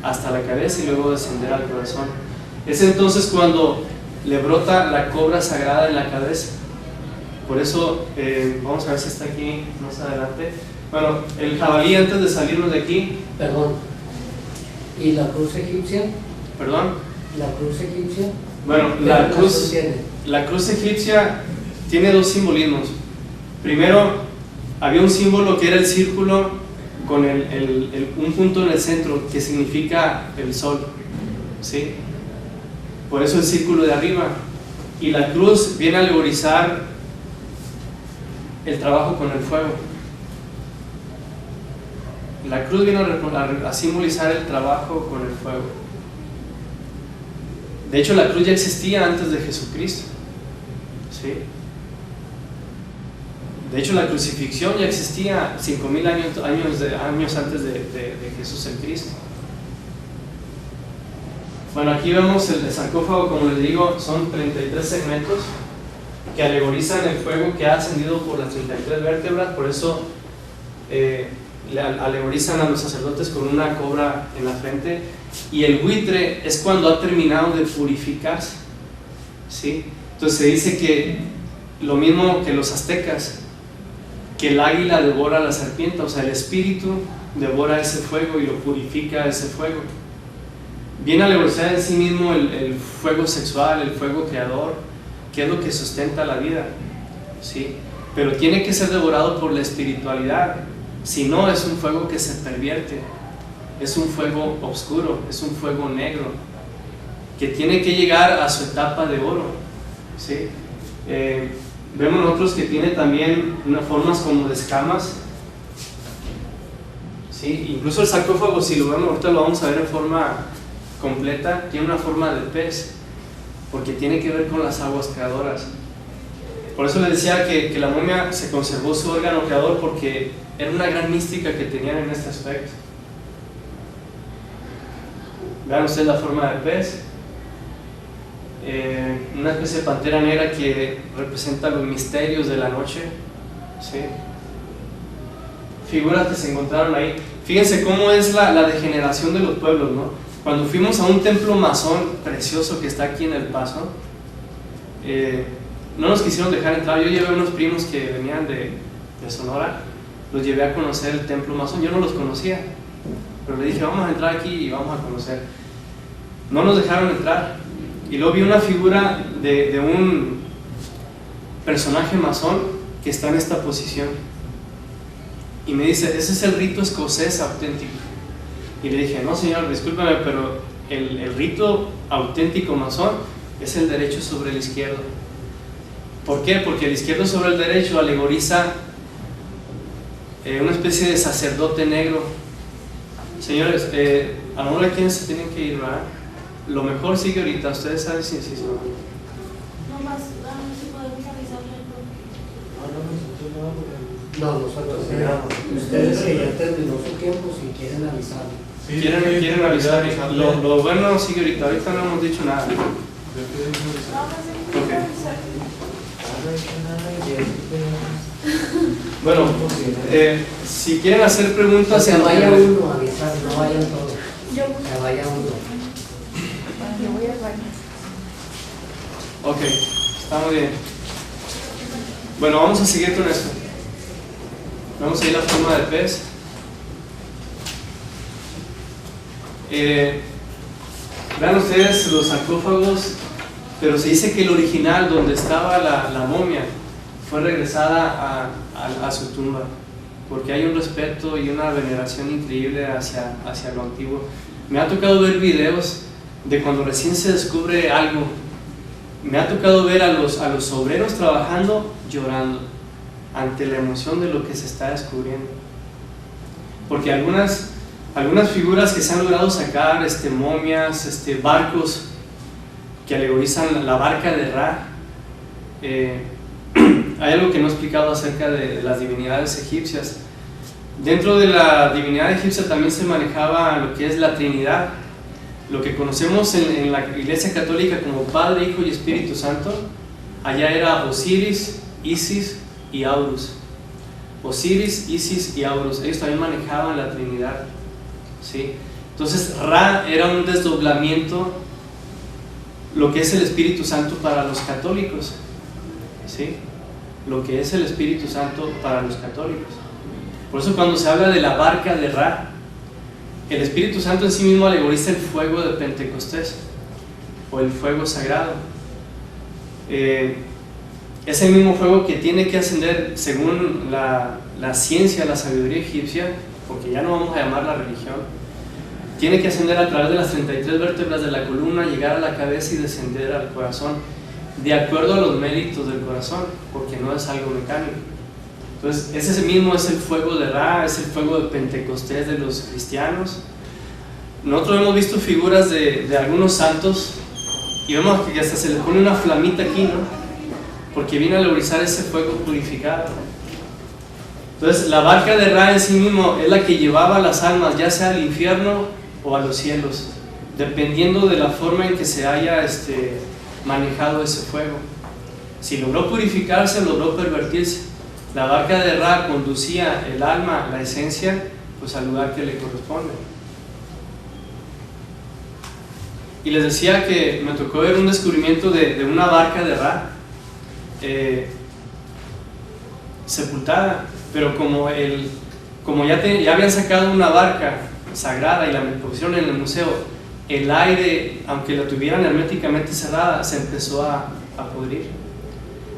hasta la cabeza y luego descender al corazón. Es entonces cuando le brota la cobra sagrada en la cabeza. Por eso, vamos a ver si está aquí más adelante. Bueno, el jabalí, antes de salirnos de aquí. Perdón. ¿Y la cruz egipcia? ¿Perdón? ¿La cruz egipcia? Bueno, la cruz egipcia tiene dos simbolismos. Primero, había un símbolo que era el círculo con un punto en el centro que significa el sol, ¿sí? Por eso el círculo de arriba. Y la cruz viene a alegorizar el trabajo con el fuego. La cruz viene a simbolizar el trabajo con el fuego. De hecho, la cruz ya existía antes de Jesucristo, ¿sí? De hecho, la crucifixión ya existía 5,000 años antes de Jesús el Cristo. Bueno, aquí vemos el sarcófago, como les digo, son 33 segmentos que alegorizan el fuego que ha ascendido por las 33 vértebras. Por eso le alegorizan a los sacerdotes con una cobra en la frente, y el buitre es cuando ha terminado de purificarse, ¿sí? Entonces se dice que lo mismo que los aztecas, que el águila devora a la serpiente, o sea, el espíritu devora ese fuego y lo purifica ese fuego. Viene a alegorizar en sí mismo el fuego sexual, el fuego creador, que es lo que sustenta la vida, ¿sí? Pero tiene que ser devorado por la espiritualidad. Si no, es un fuego que se pervierte, es un fuego oscuro, es un fuego negro, que tiene que llegar a su etapa de oro, ¿sí? Vemos nosotros que tiene también unas formas como de escamas, ¿sí? Incluso el sarcófago, si lo vemos, ahorita lo vamos a ver en forma completa, tiene una forma de pez, porque tiene que ver con las aguas creadoras. Por eso les decía que la momia se conservó su órgano creador, porque era una gran mística que tenían en este aspecto. Vean ustedes la forma del pez, una especie de pantera negra que representa los misterios de la noche, ¿sí? Figuras que se encontraron ahí. Fíjense cómo es la degeneración de los pueblos, ¿no? Cuando fuimos a un templo masón precioso que está aquí en El Paso, no nos quisieron dejar entrar. Yo llevé a unos primos que venían de Sonora, los llevé a conocer el templo masón. Yo no los conocía, pero le dije, vamos a entrar aquí y vamos a conocer. No nos dejaron entrar, y luego vi una figura de un personaje masón que está en esta posición, y me dice, ese es el rito escocés auténtico. Y le dije, no señor, discúlpeme, pero el rito auténtico masón es el derecho sobre el izquierdo. ¿Por qué? Porque el izquierdo sobre el derecho alegoriza una especie de sacerdote negro. Señores, a lo mejor hay quienes se tienen que ir, ¿verdad? Lo mejor sigue ahorita, ustedes saben si no. No más, si podemos avisarle. No, nosotros ustedes que ya terminó su tiempo, si quieren avisar. Sí, quieren avisar. Lo bueno sigue ahorita no hemos dicho nada. Okay. Bueno, si quieren hacer preguntas, que vaya uno a avisar, no vayan todos. Que vaya uno. Yo voy al baño. Ok, está muy bien. Bueno, vamos a seguir con esto. Vamos a ir a la forma de pez. Vean ustedes los sarcófagos pero se dice que el original, donde estaba la momia, fue regresada a su tumba, porque hay un respeto y una veneración increíble hacia lo antiguo. Me ha tocado ver videos de cuando recién se descubre algo. Me ha tocado ver a los obreros trabajando, llorando ante la emoción de lo que se está descubriendo, porque algunas figuras que se han logrado sacar, momias, barcos que alegorizan la barca de Ra. Hay algo que no he explicado acerca de las divinidades egipcias. Dentro de la divinidad egipcia también se manejaba lo que es la Trinidad, lo que conocemos en la Iglesia Católica como Padre, Hijo y Espíritu Santo. Allá era Osiris, Isis y Horus. Osiris, Isis y Horus, ellos también manejaban la Trinidad, ¿sí? Entonces Ra era un desdoblamiento, lo que es el Espíritu Santo para los católicos, ¿sí? Lo que es el Espíritu Santo para los católicos. Por eso cuando se habla de la barca de Ra, el Espíritu Santo en sí mismo alegoriza el fuego de Pentecostés o el fuego sagrado. Es el mismo fuego que tiene que ascender según la ciencia, la sabiduría egipcia, porque ya no vamos a llamarla religión. Tiene que ascender a través de las 33 vértebras de la columna, llegar a la cabeza y descender al corazón, de acuerdo a los méritos del corazón, porque no es algo mecánico. Entonces ese mismo es el fuego de Ra, es el fuego de Pentecostés de los cristianos. Nosotros hemos visto figuras de algunos santos y vemos que hasta se le pone una flamita aquí, ¿no? Porque viene a alegorizar ese fuego purificado. Entonces la barca de Ra en sí mismo es la que llevaba las almas ya sea al infierno o a los cielos, dependiendo de la forma en que se haya manejado ese fuego. Si logró purificarse, logró pervertirse. La barca de Ra conducía el alma, la esencia, pues al lugar que le corresponde. Y les decía que me tocó ver un descubrimiento de una barca de Ra sepultada, pero como ya habían sacado una barca sagrada y la pusieron en el museo, el aire, aunque la tuvieran herméticamente cerrada, se empezó a podrir.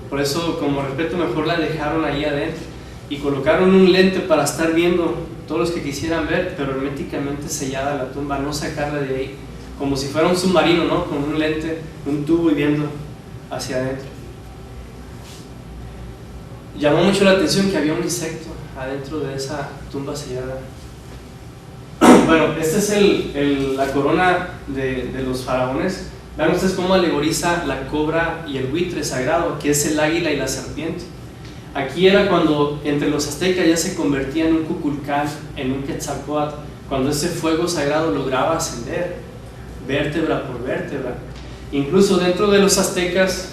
Por eso, como respeto, mejor la dejaron ahí adentro y colocaron un lente para estar viendo todos los que quisieran ver, pero herméticamente sellada la tumba, no sacarla de ahí, como si fuera un submarino, ¿no? Con un lente, un tubo y viendo hacia adentro. Llamó mucho la atención que había un insecto adentro de esa tumba sellada. Bueno, esta es la corona de los faraones. Vean ustedes cómo alegoriza la cobra y el buitre sagrado, que es el águila y la serpiente. Aquí era cuando entre los aztecas ya se convertía en un Kukulcán, en un Quetzalcóatl, cuando ese fuego sagrado lograba ascender, vértebra por vértebra. Incluso dentro de los aztecas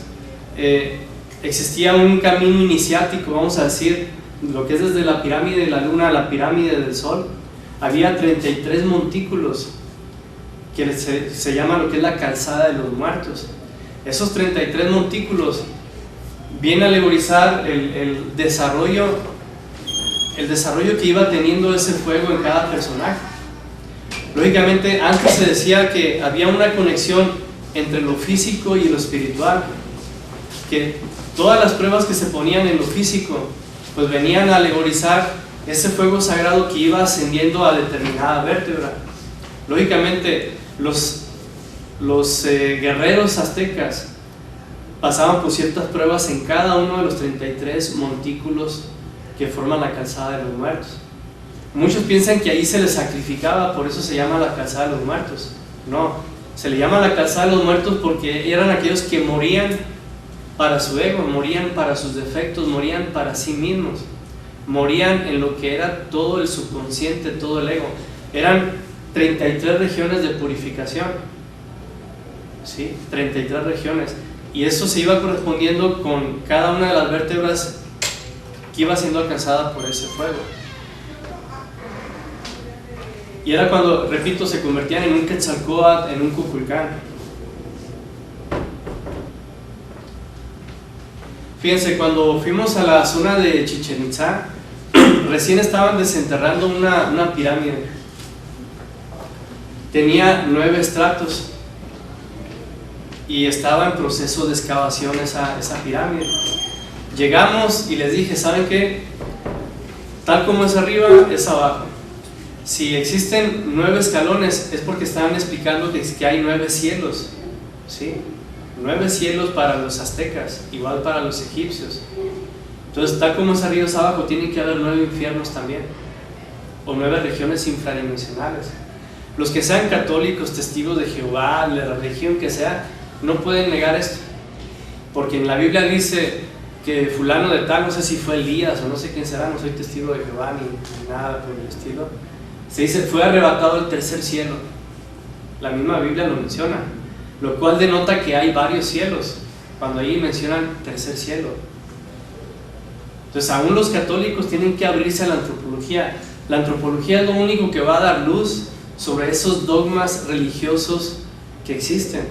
existía un camino iniciático, vamos a decir, lo que es desde la pirámide de la luna a la pirámide del sol. Había 33 montículos, que se llama lo que es la calzada de los muertos. Esos 33 montículos vienen a alegorizar el desarrollo que iba teniendo ese fuego en cada personaje. Lógicamente, antes se decía que había una conexión entre lo físico y lo espiritual, que todas las pruebas que se ponían en lo físico pues venían a alegorizar ese fuego sagrado que iba ascendiendo a determinada vértebra. Lógicamente, los guerreros aztecas pasaban por ciertas pruebas en cada uno de los 33 montículos que forman la calzada de los muertos. Muchos piensan que ahí se les sacrificaba, por eso se llama la calzada de los muertos. No, se le llama la calzada de los muertos porque eran aquellos que morían para su ego, morían para sus defectos, morían para sí mismos, morían en lo que era todo el subconsciente, todo el ego. Eran 33 regiones de purificación, ¿sí? 33 regiones, y eso se iba correspondiendo con cada una de las vértebras que iba siendo alcanzada por ese fuego. Y era cuando, repito, se convertían en un Quetzalcóatl, en un Kukulcán. Fíjense, cuando fuimos a la zona de Chichén Itzá, recién estaban desenterrando una pirámide. Tenía 9 estratos. y estaba en proceso de excavación esa pirámide. Llegamos y les dije, ¿saben qué? Tal como es arriba, es abajo. Si existen 9 escalones, es porque estaban explicando que hay 9 cielos, ¿sí? 9 cielos para los aztecas, igual para los egipcios. Entonces, tal como es arriba, es abajo, tiene que haber 9 infiernos también, o 9 regiones infradimensionales. Los que sean católicos, testigos de Jehová, de la religión que sea, no pueden negar esto, porque en la Biblia dice que fulano de tal, no sé si fue Elías o no sé quién será, no soy testigo de Jehová ni nada por el estilo, se dice fue arrebatado al tercer cielo. La misma Biblia lo menciona, lo cual denota que hay varios cielos cuando ahí mencionan tercer cielo. Entonces aún los católicos tienen que abrirse a la antropología. La antropología es lo único que va a dar luz sobre esos dogmas religiosos que existen.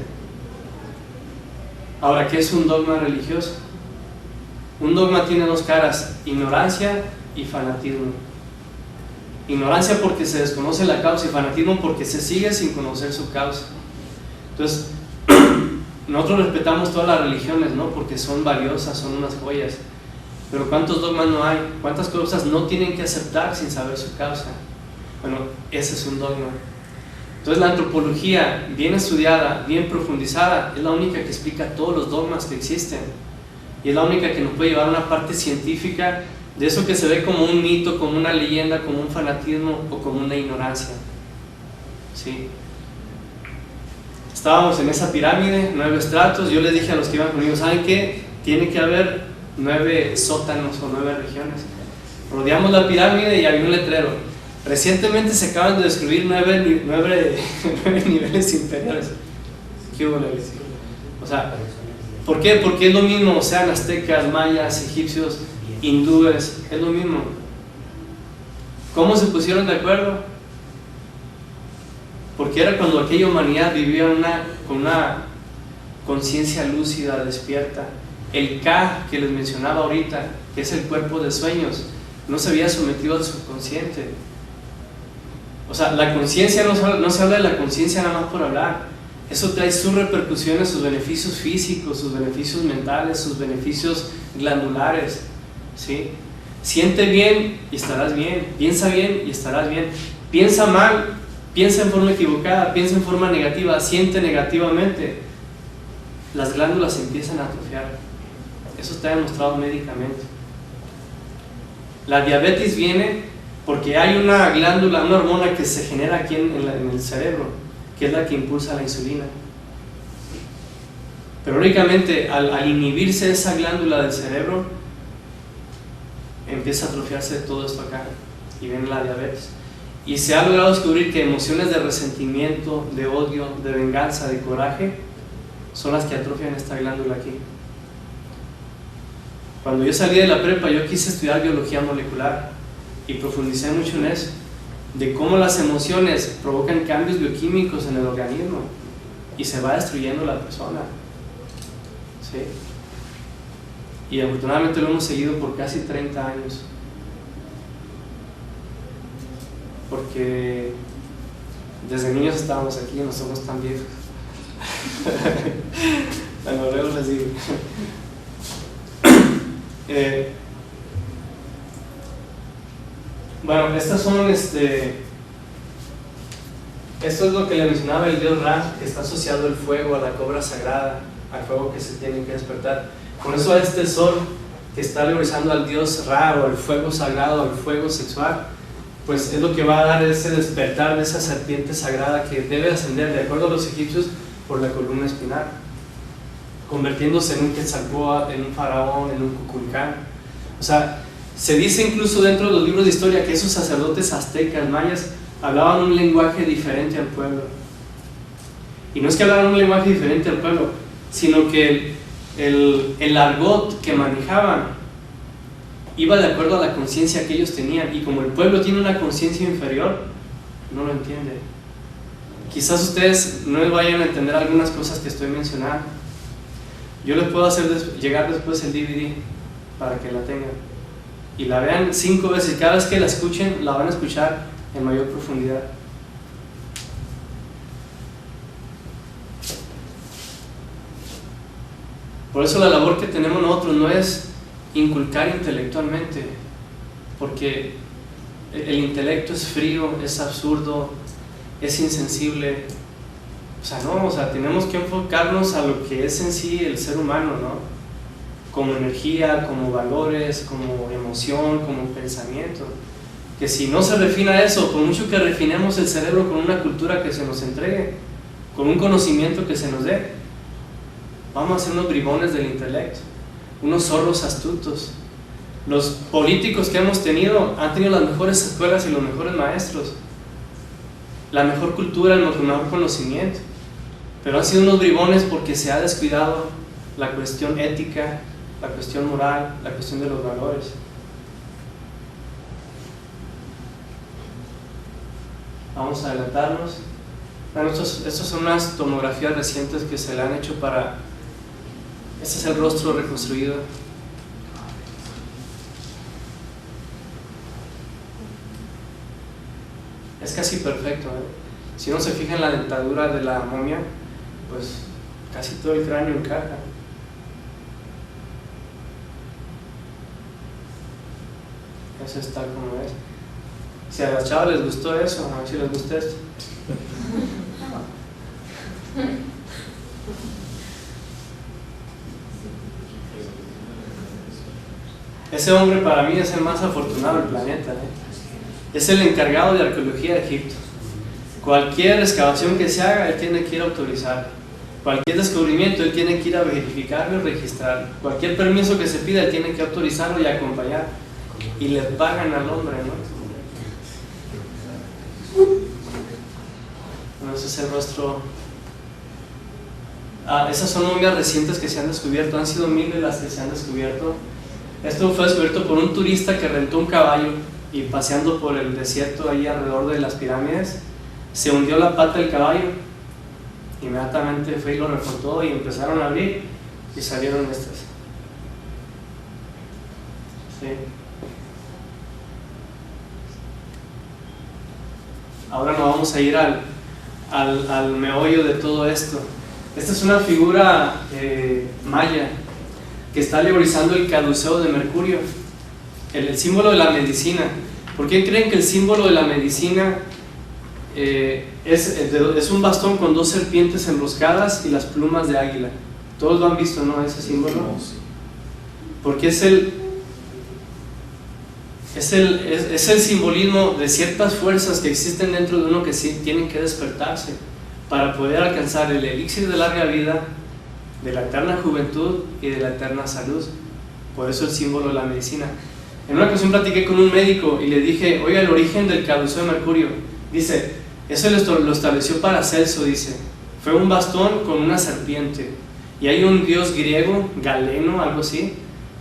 Ahora, ¿qué es un dogma religioso? Un dogma tiene 2 caras: ignorancia y fanatismo. Ignorancia porque se desconoce la causa, y fanatismo porque se sigue sin conocer su causa. Entonces, nosotros respetamos todas las religiones, ¿no? Porque son valiosas, son unas joyas. Pero ¿cuántos dogmas no hay? ¿Cuántas cosas no tienen que aceptar sin saber su causa? Bueno, ese es un dogma. Entonces la antropología, bien estudiada, bien profundizada, es la única que explica todos los dogmas que existen. Y es la única que nos puede llevar a una parte científica de eso que se ve como un mito, como una leyenda, como un fanatismo o como una ignorancia. ¿Sí? Estábamos en esa pirámide, 9 estratos. Yo les dije a los que iban conmigo, ¿saben qué? Tiene que haber 9 sótanos o 9 regiones. Rodeamos la pirámide y había un letrero: recientemente se acaban de descubrir 9 niveles inferiores. ¿Qué hubo? O sea, ¿por qué? Porque es lo mismo, sean aztecas, mayas, egipcios, hindúes, es lo mismo. ¿Cómo se pusieron de acuerdo? Porque era cuando aquella humanidad vivía con una conciencia lúcida, despierta. El Ka que les mencionaba ahorita, que es el cuerpo de sueños, no se había sometido al subconsciente. O sea, la conciencia no se habla de la conciencia nada más por hablar. Eso trae sus repercusiones, sus beneficios físicos, sus beneficios mentales, sus beneficios glandulares, ¿sí? Siente bien y estarás bien, piensa bien y estarás bien, piensa mal, piensa en forma equivocada, piensa en forma negativa, siente negativamente, las glándulas empiezan a atrofiar. Eso está demostrado médicamente. La diabetes viene porque hay una glándula, una hormona que se genera aquí en el cerebro, que es la que impulsa la insulina. Pero únicamente al inhibirse esa glándula del cerebro, empieza a atrofiarse todo esto acá y viene la diabetes. Y se ha logrado descubrir que emociones de resentimiento, de odio, de venganza, de coraje son las que atrofian esta glándula aquí. Cuando yo salí de la prepa, yo quise estudiar biología molecular y profundicé mucho en eso, de cómo las emociones provocan cambios bioquímicos en el organismo y se va destruyendo la persona, ¿sí? Y afortunadamente lo hemos seguido por casi 30 años, porque desde niños estábamos aquí y no somos tan viejos. Bueno, luego les digo. Bueno, estas son esto es lo que le mencionaba el dios Ra, que está asociado al fuego, a la cobra sagrada, al fuego que se tiene que despertar. Por eso este sol que está alegorizando al dios Ra, o al fuego sagrado, al fuego sexual, pues es lo que va a dar ese despertar de esa serpiente sagrada que debe ascender, de acuerdo a los egipcios, por la columna espinal, convirtiéndose en un Quetzalcóatl, en un faraón, en un Kukulcán. O sea, se dice incluso dentro de los libros de historia que esos sacerdotes aztecas, mayas, hablaban un lenguaje diferente al pueblo. Y no es que hablaran un lenguaje diferente al pueblo, sino que el argot que manejaban iba de acuerdo a la conciencia que ellos tenían, y como el pueblo tiene una conciencia inferior, no lo entiende. Quizás ustedes no vayan a entender algunas cosas que estoy mencionando. Yo les puedo hacer llegar después el DVD para que la tengan y la vean 5 veces. Cada vez que la escuchen, la van a escuchar en mayor profundidad. Por eso la labor que tenemos nosotros no es inculcar intelectualmente, porque el intelecto es frío, es absurdo, es insensible. O sea, no, o sea, tenemos que enfocarnos a lo que es en sí el ser humano, ¿no? Como energía, como valores, como emoción, como pensamiento. Que si no se refina eso, por mucho que refinemos el cerebro con una cultura que se nos entregue, con un conocimiento que se nos dé, vamos a ser unos bribones del intelecto, unos zorros astutos. Los políticos que hemos tenido han tenido las mejores escuelas y los mejores maestros, la mejor cultura, el mejor conocimiento, pero han sido unos bribones porque se ha descuidado la cuestión ética, la cuestión moral, la cuestión de los valores. Vamos a adelantarnos. Bueno, estas son unas tomografías recientes que se le han hecho para... Este es el rostro reconstruido. Es casi perfecto, ¿eh? Si uno se fija en la dentadura de la momia, pues casi todo el cráneo encaja. Eso es tal como es. Si a las chavas les gustó eso, a ver si les gusta esto. Ese hombre para mí es el más afortunado del planeta, ¿eh? Es el encargado de arqueología de Egipto. Cualquier excavación que se haga, él tiene que ir a autorizar. Cualquier descubrimiento, él tiene que ir a verificarlo y registrar. Cualquier permiso que se pida, él tiene que autorizarlo y acompañar. Y le pagan al hombre, ¿no? Bueno, ese es el rostro. Esas son momias recientes que se han descubierto. Han sido miles las que se han descubierto. Esto fue descubierto por un turista que rentó un caballo y paseando por el desierto ahí alrededor de las pirámides, se hundió la pata del caballo. Inmediatamente fue y lo reportó y empezaron a abrir y salieron estas. Sí. Ahora nos vamos a ir al meollo de todo esto. Esta es una figura maya que está alegorizando el caduceo de Mercurio, el símbolo de la medicina. ¿Por qué creen que el símbolo de la medicina es un bastón con dos serpientes enroscadas y las plumas de águila? Todos lo han visto, ¿no? Ese símbolo. Porque es el simbolismo de ciertas fuerzas que existen dentro de uno que sí tienen que despertarse para poder alcanzar el elixir de larga vida, de la eterna juventud y de la eterna salud. Por eso el símbolo de la medicina. En una ocasión platiqué con un médico y le dije, oiga, el origen del caduceo de Mercurio, dice, eso lo estableció Paracelso, dice, fue un bastón con una serpiente, y hay un dios griego, Galeno, algo así,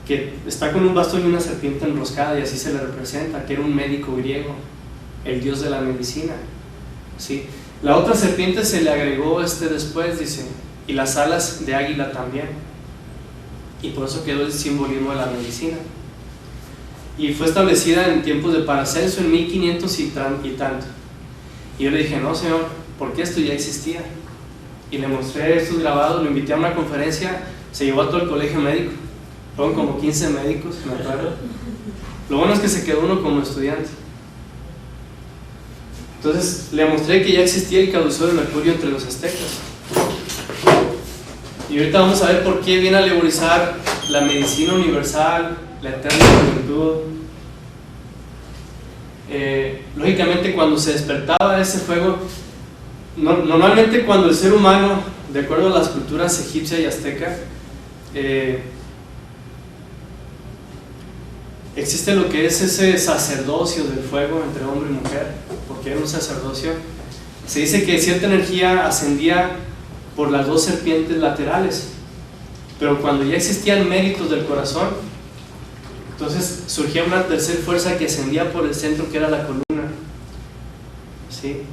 que está con un bastón y una serpiente enroscada, y así se le representa, que era un médico griego, el dios de la medicina, ¿sí? La otra serpiente se le agregó después, dice, y las alas de águila también, y por eso quedó el simbolismo de la medicina. Y fue establecida en tiempos de Paracelso, en 1500 y tanto. Y yo le dije, no señor, porque esto ya existía. Y le mostré estos grabados, lo invité a una conferencia, se llevó a todo el colegio médico, fueron como 15 médicos, me acuerdo. Lo bueno es que se quedó uno como estudiante. Entonces le mostré que ya existía el caduceo de Mercurio entre los aztecas. Y ahorita vamos a ver por qué viene a alegorizar la medicina universal, la eterna juventud. Lógicamente, cuando se despertaba ese fuego, normalmente cuando el ser humano, de acuerdo a las culturas egipcia y azteca, existe lo que es ese sacerdocio del fuego entre hombre y mujer, porque era un sacerdocio. Se dice que cierta energía ascendía por las dos serpientes laterales, pero cuando ya existían méritos del corazón, entonces surgía una tercera fuerza que ascendía por el centro, que era la columna, ¿sí?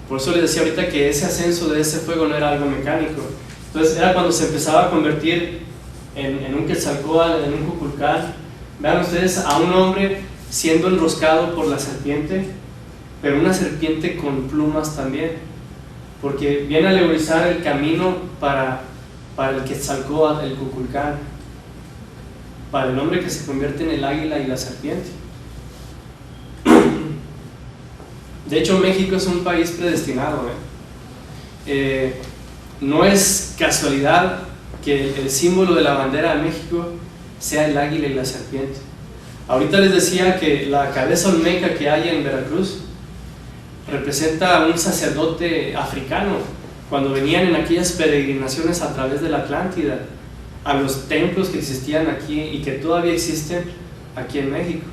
Por eso les decía ahorita que ese ascenso de ese fuego no era algo mecánico. Entonces era cuando se empezaba a convertir en un Quetzalcóatl, en un Kukulcán. Vean ustedes a un hombre siendo enroscado por la serpiente, pero una serpiente con plumas también, porque viene a alegorizar el camino para para el Quetzalcóatl, el Kukulcán, para el hombre que se convierte en el águila y la serpiente. De hecho, México es un país predestinado. No es casualidad que el símbolo de la bandera de México sea el águila y la serpiente. Ahorita les decía que la cabeza olmeca que hay en Veracruz representa a un sacerdote africano cuando venían en aquellas peregrinaciones a través de la Atlántida a los templos que existían aquí y que todavía existen aquí en México.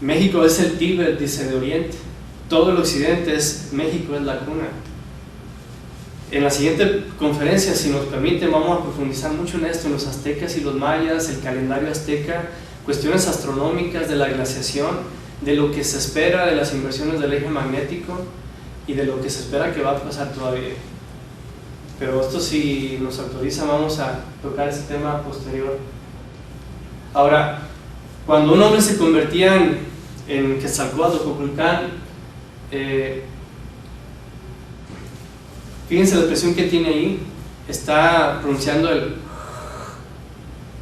México es el Tíbet, dice, de Oriente. Todo el occidente es México, es la cuna. En la siguiente conferencia, si nos permiten, vamos a profundizar mucho en esto, en los aztecas y los mayas, el calendario azteca, cuestiones astronómicas de la glaciación, de lo que se espera de las inversiones del eje magnético y de lo que se espera que va a pasar todavía. Pero esto, si nos autoriza, vamos a tocar ese tema posterior. Ahora, cuando un hombre se convertía en Quetzalcóatl o Kukulcán, fíjense la expresión que tiene ahí, está pronunciando el...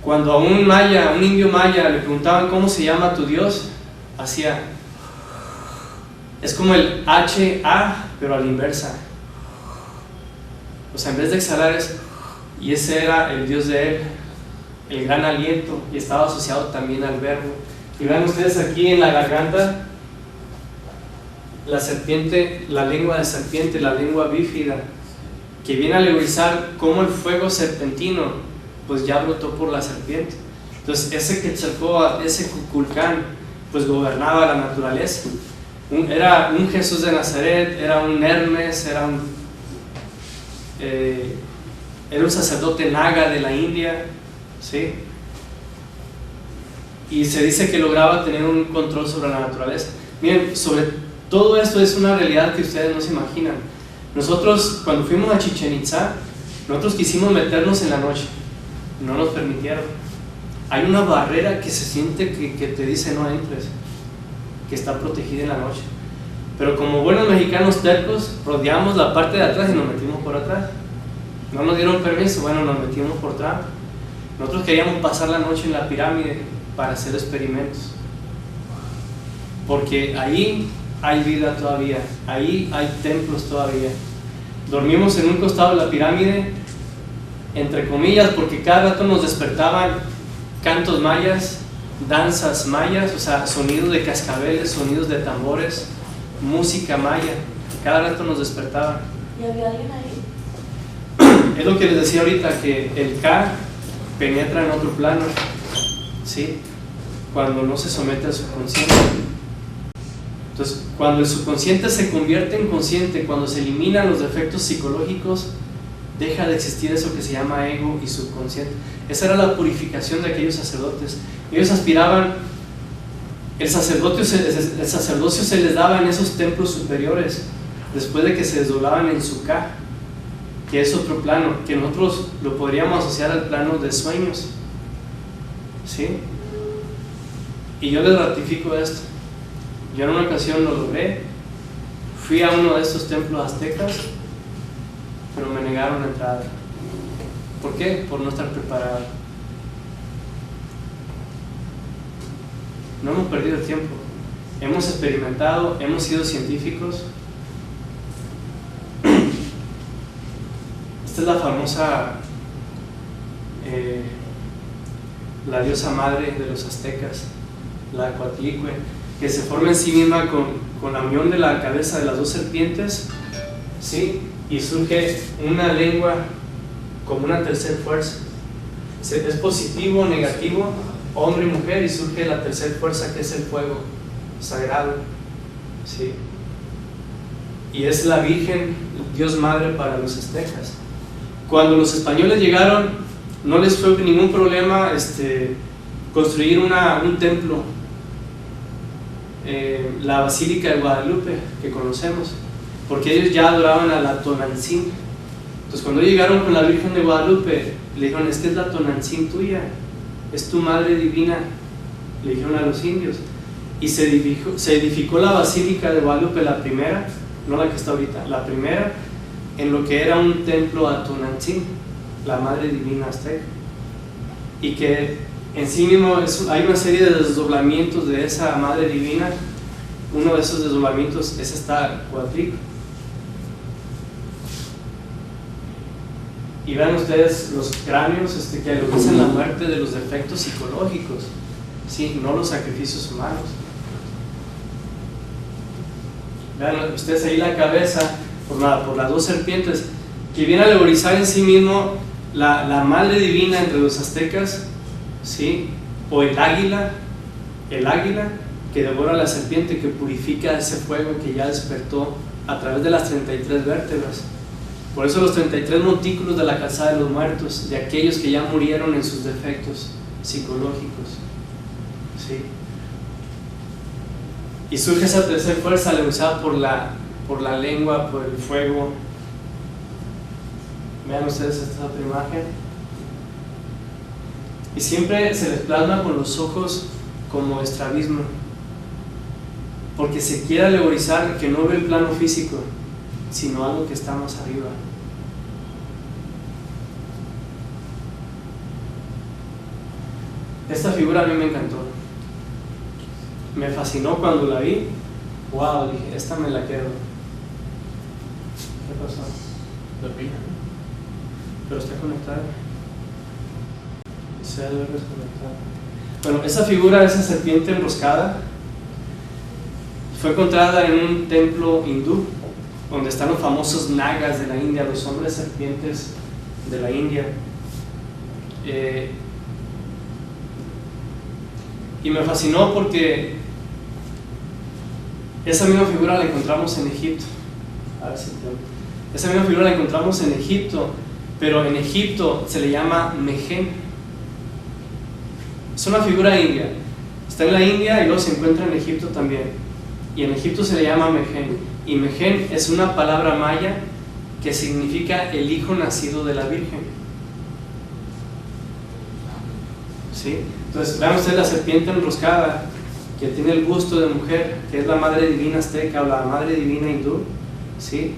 Cuando a un maya, a un indio maya, le preguntaban cómo se llama tu Dios, hacía... Es como el H-A, pero a la inversa. O sea, en vez de exhalar es... Y ese era el Dios de él, el gran aliento, y estaba asociado también al verbo. Y vean ustedes aquí en la garganta, la serpiente, la lengua de serpiente, la lengua bífida, que viene a alegorizar cómo el fuego serpentino pues ya brotó por la serpiente. Entonces ese Quetzalcóatl, ese Kukulcán, pues gobernaba la naturaleza. Era un Jesús de Nazaret, era un Hermes, era un sacerdote naga de la India, ¿sí? Y se dice que lograba tener un control sobre la naturaleza. Miren, sobre todo esto es una realidad que ustedes no se imaginan. Nosotros, cuando fuimos a Chichén Itzá, nosotros quisimos meternos en la noche, no nos permitieron. Hay una barrera que se siente que te dice no entres, que está protegida en la noche. Pero como buenos mexicanos tercos, rodeamos la parte de atrás y nos metimos por atrás. No nos dieron permiso, bueno, nos metimos por atrás. Nosotros queríamos pasar la noche en la pirámide para hacer experimentos, porque ahí hay vida todavía, ahí hay templos todavía. Dormimos en un costado de la pirámide, entre comillas, porque cada rato nos despertaban cantos mayas, danzas mayas, o sea, sonidos de cascabeles, sonidos de tambores, música maya, cada rato nos despertaban. ¿Y había alguien ahí? Es lo que les decía ahorita, que el K penetra en otro plano, ¿sí? Cuando no se somete al subconsciente. Entonces, cuando el subconsciente se convierte en consciente, cuando se eliminan los defectos psicológicos, deja de existir eso que se llama ego y subconsciente. Esa era la purificación de aquellos sacerdotes. Ellos aspiraban, el sacerdocio se les daba en esos templos superiores, después de que se desdoblaban en su K, que es otro plano, que nosotros lo podríamos asociar al plano de sueños, ¿sí? Y yo les ratifico esto. Yo en una ocasión lo logré, fui a uno de estos templos aztecas, pero me negaron la entrada. ¿Por qué? Por no estar preparado. No hemos perdido el tiempo, hemos experimentado, hemos sido científicos. Esta es la famosa, la diosa madre de los aztecas, la Coatlicue, que se forma en sí misma con la unión de la cabeza de las dos serpientes, ¿sí? Y surge una lengua como una tercera fuerza. Es positivo o negativo, hombre y mujer, y surge la tercera fuerza, que es el fuego sagrado, ¿sí? Y es la Virgen, Dios Madre para los aztecas. Cuando los españoles llegaron, no les fue ningún problema construir un templo, la Basílica de Guadalupe que conocemos, porque ellos ya adoraban a la Tonantzin. Entonces cuando llegaron con la Virgen de Guadalupe, le dijeron: esta es la Tonantzin tuya, es tu madre divina, le dijeron a los indios. Y se edificó la Basílica de Guadalupe, la primera, no la que está ahorita, la primera, en lo que era un templo a Tonantzin, la madre divina azteca, y que en sí mismo hay una serie de desdoblamientos de esa madre divina. Uno de esos desdoblamientos es esta Coatlicue. Y vean ustedes los cráneos que aludicen la muerte de los defectos psicológicos, ¿sí? No los sacrificios humanos. Vean ustedes ahí la cabeza formada por las dos serpientes, que viene a alegorizar en sí mismo la madre divina entre los aztecas, ¿sí? O el águila que devora la serpiente, que purifica ese fuego que ya despertó a través de las 33 vértebras. Por eso los 33 montículos de la calzada de los muertos, de aquellos que ya murieron en sus defectos psicológicos, ¿sí? Y surge esa tercera fuerza alegorizada por la lengua, por el fuego. Vean ustedes esta otra imagen. Y siempre se les plasma con los ojos como estrabismo, porque se quiere alegorizar que no ve el plano físico, sino algo que está más arriba. Esta figura a mí me encantó, me fascinó cuando la vi. Wow, dije, esta me la quedo. ¿Qué pasó? La pila. Pero está conectada. Se debe desconectar. Bueno, esa figura, esa serpiente enroscada, fue encontrada en un templo hindú, donde están los famosos nagas de la India, los hombres serpientes de la India. Y me fascinó porque esa misma figura la encontramos en Egipto. A ver si esa misma figura la encontramos en Egipto, pero en Egipto se le llama Mehen. Es una figura india, está en la India y luego se encuentra en Egipto también, y en Egipto se le llama Mehen, y Mehen es una palabra maya que significa el hijo nacido de la Virgen, ¿sí? Entonces vean ustedes la serpiente enroscada, que tiene el busto de mujer, que es la madre divina azteca o la madre divina hindú, ¿sí?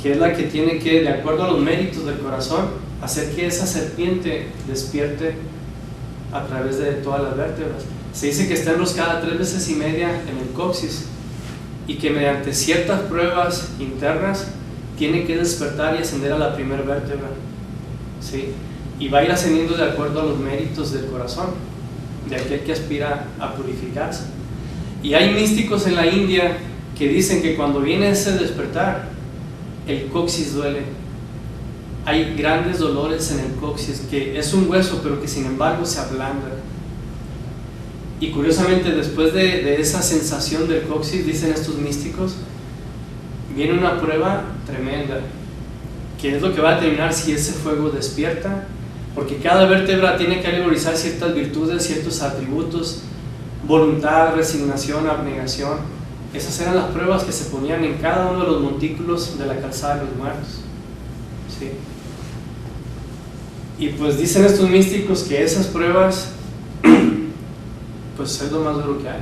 Que es la que tiene que, de acuerdo a los méritos del corazón, hacer que esa serpiente despierte a través de todas las vértebras. Se dice que está enroscada 3 veces y media en el coxis, y que mediante ciertas pruebas internas tiene que despertar y ascender a la primera vértebra, ¿sí? Y va a ir ascendiendo de acuerdo a los méritos del corazón, de aquel que aspira a purificarse. Y hay místicos en la India que dicen que cuando viene ese despertar, el coxis duele. Hay grandes dolores en el coxis, que es un hueso, pero que sin embargo se ablanda. Y curiosamente, después de esa sensación del coxis, dicen estos místicos, viene una prueba tremenda, que es lo que va a determinar si ese fuego despierta, porque cada vértebra tiene que alegorizar ciertas virtudes, ciertos atributos: voluntad, resignación, abnegación. Esas eran las pruebas que se ponían en cada uno de los montículos de la calzada de los muertos, ¿sí? Y pues dicen estos místicos que esas pruebas pues es lo más duro que hay,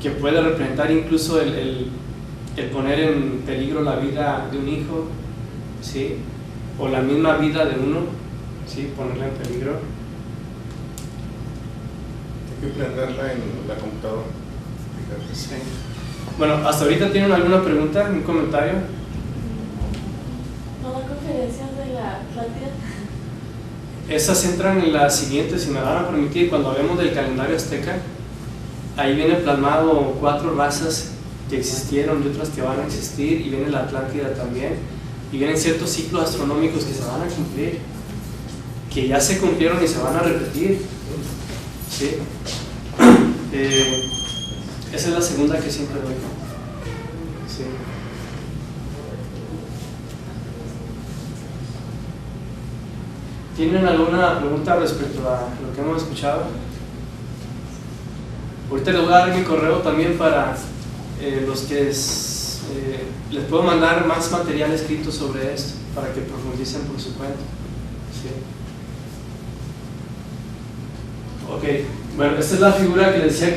que puede representar incluso el poner en peligro la vida de un hijo, ¿sí? O la misma vida de uno, ¿sí? Ponerla en peligro. Hay que prenderla en la computadora. Sí. Bueno, hasta ahorita tienen alguna pregunta, un comentario. ¿No da conferencias de la Atlántida? Esas entran en la siguiente, si me van a permitir, cuando hablemos del calendario azteca. Ahí viene plasmado 4 razas que existieron y otras que van a existir, y viene la Atlántida también, y vienen ciertos ciclos astronómicos que se van a cumplir, que ya se cumplieron y se van a repetir, ¿sí? Esa es la segunda que siempre doy, ¿sí? ¿Tienen alguna pregunta respecto a lo que hemos escuchado? Ahorita les voy a dar mi correo también para los que les puedo mandar más material escrito sobre esto, para que profundicen por su cuenta, ¿sí? Ok, bueno, esta es la figura que les decía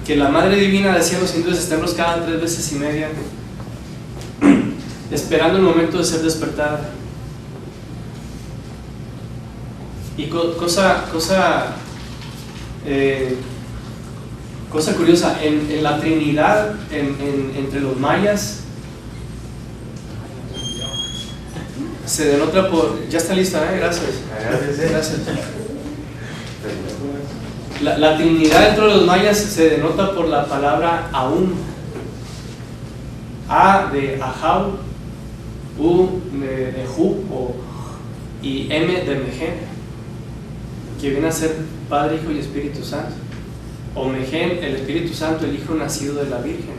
que la Madre Divina, decían los hindúes, está enroscada 3 veces y media. esperando el momento de ser despertada. Y cosa curiosa, en la Trinidad, entre los mayas, se denota por... Ya está lista, gracias. Gracias. La Trinidad dentro de los mayas se denota por la palabra Aum. A de Ahau, U de Hu y M de Mehen, que viene a ser Padre, Hijo y Espíritu Santo. O Mehen, el Espíritu Santo, el Hijo nacido de la Virgen.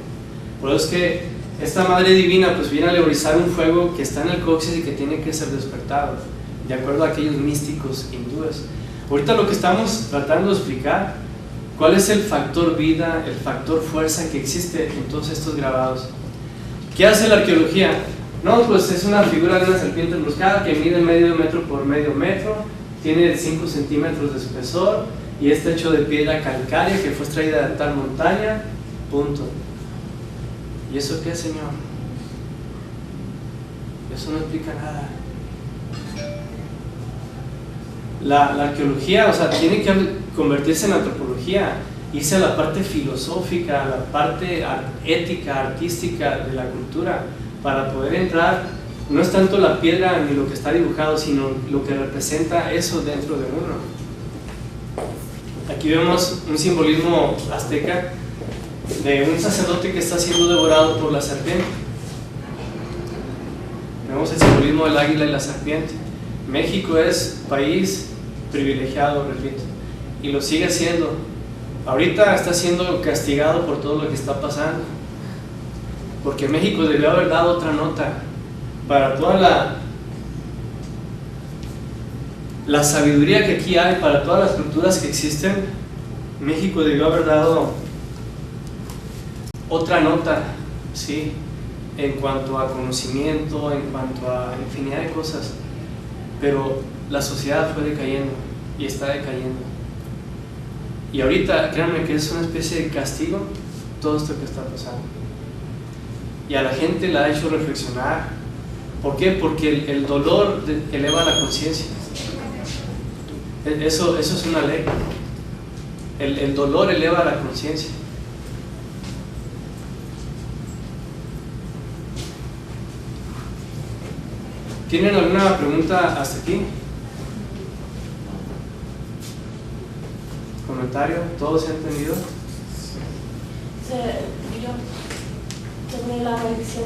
Por eso es que esta Madre Divina pues viene a alegorizar un fuego que está en el coxis y que tiene que ser despertado, de acuerdo a aquellos místicos hindúes. Ahorita lo que estamos tratando de explicar, cuál es el factor vida, el factor fuerza que existe en todos estos grabados. ¿Qué hace la arqueología? No, pues es una figura de una serpiente enroscada que mide medio metro por medio metro, tiene 5 centímetros de espesor y está hecho de piedra calcárea que fue extraída de tal montaña, punto. ¿Y eso qué, Señor? Eso no explica nada. La arqueología, o sea, tiene que convertirse en antropología, irse a la parte filosófica, a la parte ética, artística de la cultura, para poder entrar. No es tanto la piedra ni lo que está dibujado, sino lo que representa eso dentro de uno. Aquí vemos un simbolismo azteca de un sacerdote que está siendo devorado por la serpiente. Vemos el simbolismo del águila y la serpiente. México es país privilegiado, repito, y lo sigue siendo. Ahorita está siendo castigado por todo lo que está pasando, porque México debió haber dado otra nota para toda la sabiduría que aquí hay, para todas las culturas que existen. México debió haber dado otra nota, ¿sí? En cuanto a conocimiento, en cuanto a infinidad de cosas, pero la sociedad fue decayendo y está decayendo. Y ahorita, créanme que es una especie de castigo todo esto que está pasando. Y a la gente la ha hecho reflexionar. ¿Por qué? Porque el dolor eleva la conciencia. Eso es una ley. El dolor eleva la conciencia. ¿Tienen alguna pregunta hasta aquí? ¿Comentario? ¿Todo se ha entendido? Sobre la religión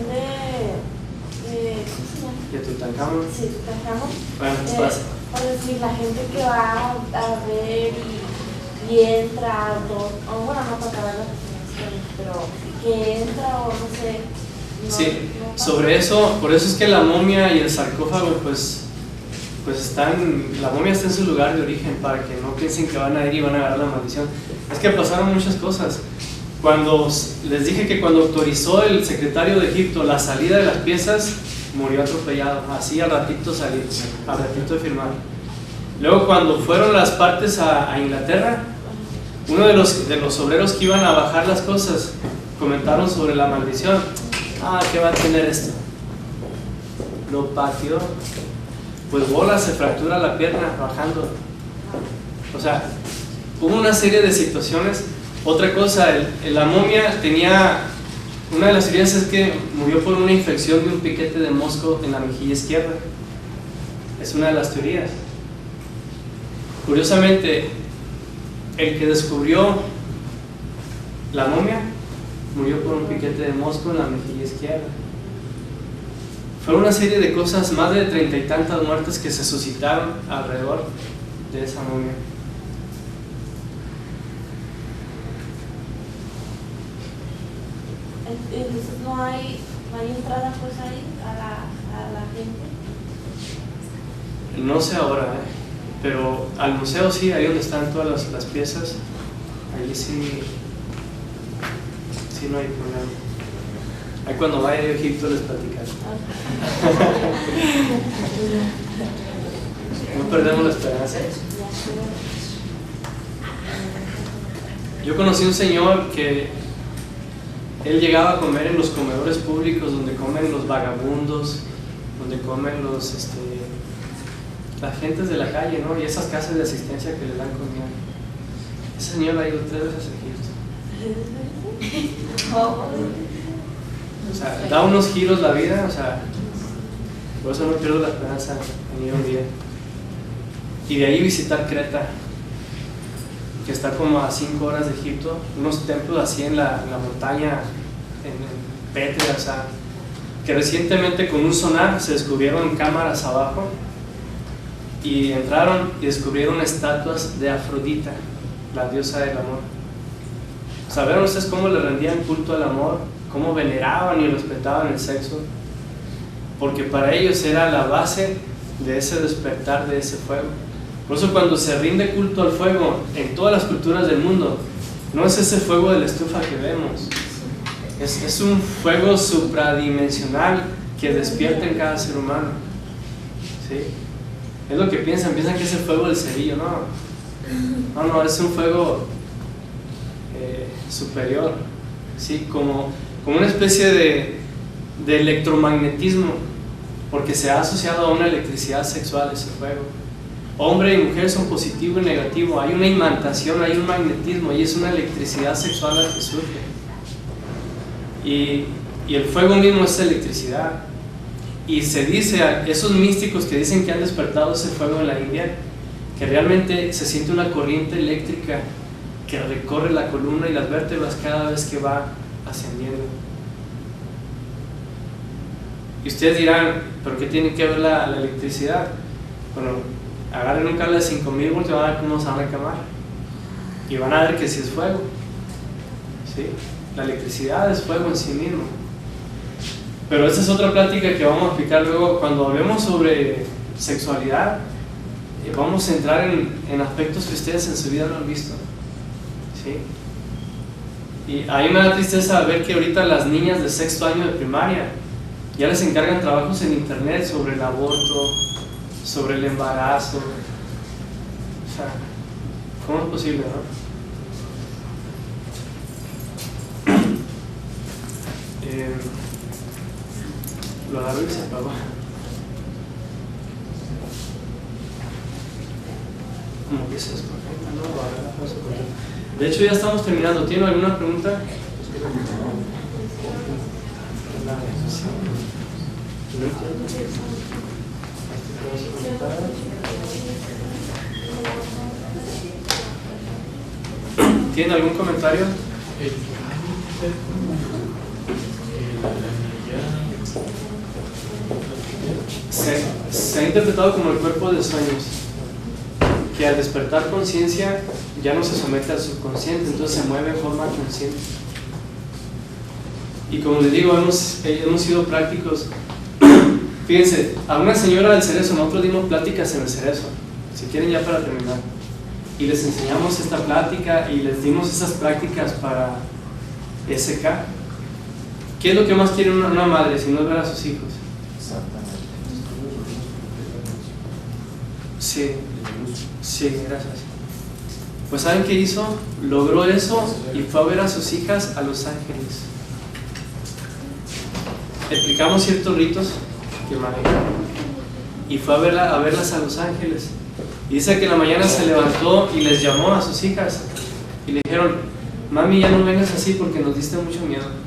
¿De Tutankamón? Sí, Tutankamón. Bueno, pues pasa. Por decir, la gente que va a ver y entra, o bueno, no para ver las personas, pero que entra o no sé. Sí, sobre eso, por eso es que la momia y el sarcófago pues están, la momia está en su lugar de origen, para que no piensen que van a ir y van a agarrar la maldición. Es que pasaron muchas cosas. Cuando les dije que cuando autorizó el secretario de Egipto la salida de las piezas, murió atropellado, así al ratito salir, al ratito de firmar. Luego cuando fueron las partes a Inglaterra, uno de los obreros que iban a bajar las cosas comentaron sobre la maldición. ¿Qué va a tener esto? Lo pateó, pues bola, se fractura la pierna bajando. O sea, hubo una serie de situaciones. Otra cosa, la momia tenía, una de las teorías es que murió por una infección de un piquete de mosco en la mejilla izquierda. Es una de las teorías. Curiosamente, el que descubrió la momia murió por un piquete de mosco en la mejilla izquierda. Fue una serie de cosas, más de 30 y tantas muertes que se suscitaron alrededor de esa momia. Entonces no hay entrada pues ahí a la gente. No sé ahora, pero al museo sí, ahí donde están todas las piezas, allí sí no hay problema. Ahí cuando vaya a Egipto les platicaré. No perdemos la esperanza. Yo conocí un señor que Él llegaba a comer en los comedores públicos donde comen los vagabundos, donde comen las gentes de la calle, ¿no? Y esas casas de asistencia que le dan comida. Ese señor ha ido 3 veces a Egipto. O sea, da unos giros la vida, o sea, por eso no pierdo la esperanza en ir un día. Y de ahí visitar Creta, que está como a 5 horas de Egipto, unos templos así en la montaña, en Petra, o sea, que recientemente con un sonar se descubrieron cámaras abajo y entraron y descubrieron estatuas de Afrodita, la diosa del amor. ¿Saben ustedes cómo le rendían culto al amor? ¿Cómo veneraban y respetaban el sexo? Porque para ellos era la base de ese despertar, de ese fuego. Por eso cuando se rinde culto al fuego en todas las culturas del mundo, no es ese fuego de la estufa que vemos, es un fuego supradimensional que despierta en cada ser humano, ¿sí? Es lo que piensan que es el fuego del cerillo. No, es un fuego superior, ¿sí? Como una especie de electromagnetismo, porque se ha asociado a una electricidad sexual ese fuego. Hombre y mujer son positivo y negativo, hay una imantación, hay un magnetismo y es una electricidad sexual la que surge. Y el fuego mismo es electricidad. Y se dice a esos místicos que dicen que han despertado ese fuego en la India, que realmente se siente una corriente eléctrica que recorre la columna y las vértebras cada vez que va ascendiendo. Y ustedes dirán, ¿pero qué tiene que ver la electricidad? Bueno, agarren un cable de 5000 voltios y van a ver cómo se van a quemar. Y van a ver que sí es fuego. ¿Sí? La electricidad es fuego en sí mismo. Pero esa es otra plática que vamos a explicar luego. Cuando hablemos sobre sexualidad, vamos a entrar en aspectos que ustedes en su vida no han visto. ¿Sí? Y a mí me da tristeza ver que ahorita las niñas de 6º año de primaria ya les encargan trabajos en internet sobre el aborto, sobre el embarazo. O sea, ¿cómo es posible, no? Lo agarró y se apagó. ¿Cómo que es esto? De hecho ya estamos terminando. ¿Tiene alguna pregunta? ¿Tiene algún comentario? Se ha interpretado como el cuerpo de sueños, que al despertar conciencia ya no se somete al subconsciente, entonces se mueve en forma consciente. Y como les digo, hemos sido prácticos. Fíjense, a una señora del Cerezo, nosotros dimos pláticas en el Cerezo, si quieren ya para terminar, y les enseñamos esta plática y les dimos esas prácticas para SK. ¿Qué es lo que más quiere una madre si no es ver a sus hijos? Sí, gracias. Pues ¿saben qué hizo? Logró eso y fue a ver a sus hijas a Los Ángeles. Explicamos ciertos ritos que manejan y fue a verlas a Los Ángeles. Y dice que en la mañana se levantó y les llamó a sus hijas y le dijeron: mami, ya no vengas así porque nos diste mucho miedo.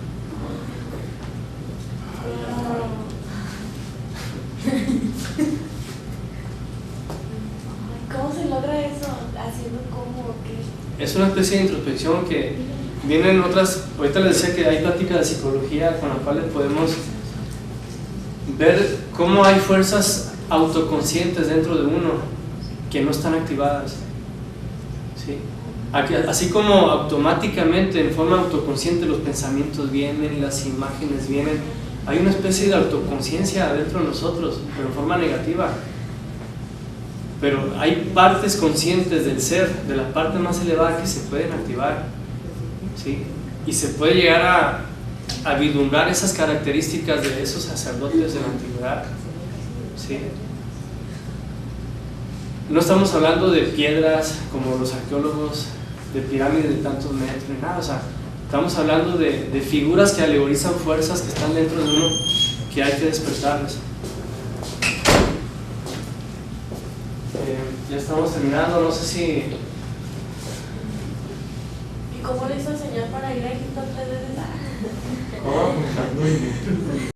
¿Cómo se logra eso? ¿Haciendo cómo o qué? Es una especie de introspección que vienen otras. Ahorita les decía que hay pláticas de psicología con las cuales podemos ver cómo hay fuerzas autoconscientes dentro de uno que no están activadas. ¿Sí? Así como automáticamente, en forma autoconsciente, los pensamientos vienen y las imágenes vienen, hay una especie de autoconciencia dentro de nosotros, pero en forma negativa. Pero hay partes conscientes del ser, de la parte más elevada, que se pueden activar, ¿sí? Y se puede llegar a vislumbrar esas características de esos sacerdotes de la antigüedad, ¿sí? No estamos hablando de piedras como los arqueólogos, de pirámides de tantos metros, ni nada. O sea, Estamos hablando de figuras que alegorizan fuerzas que están dentro de uno, que hay que despertarlas. Ya estamos terminando, no sé si... ¿Y cómo le hizo el Señor para ir a Egipto 3 veces? ¿Cómo?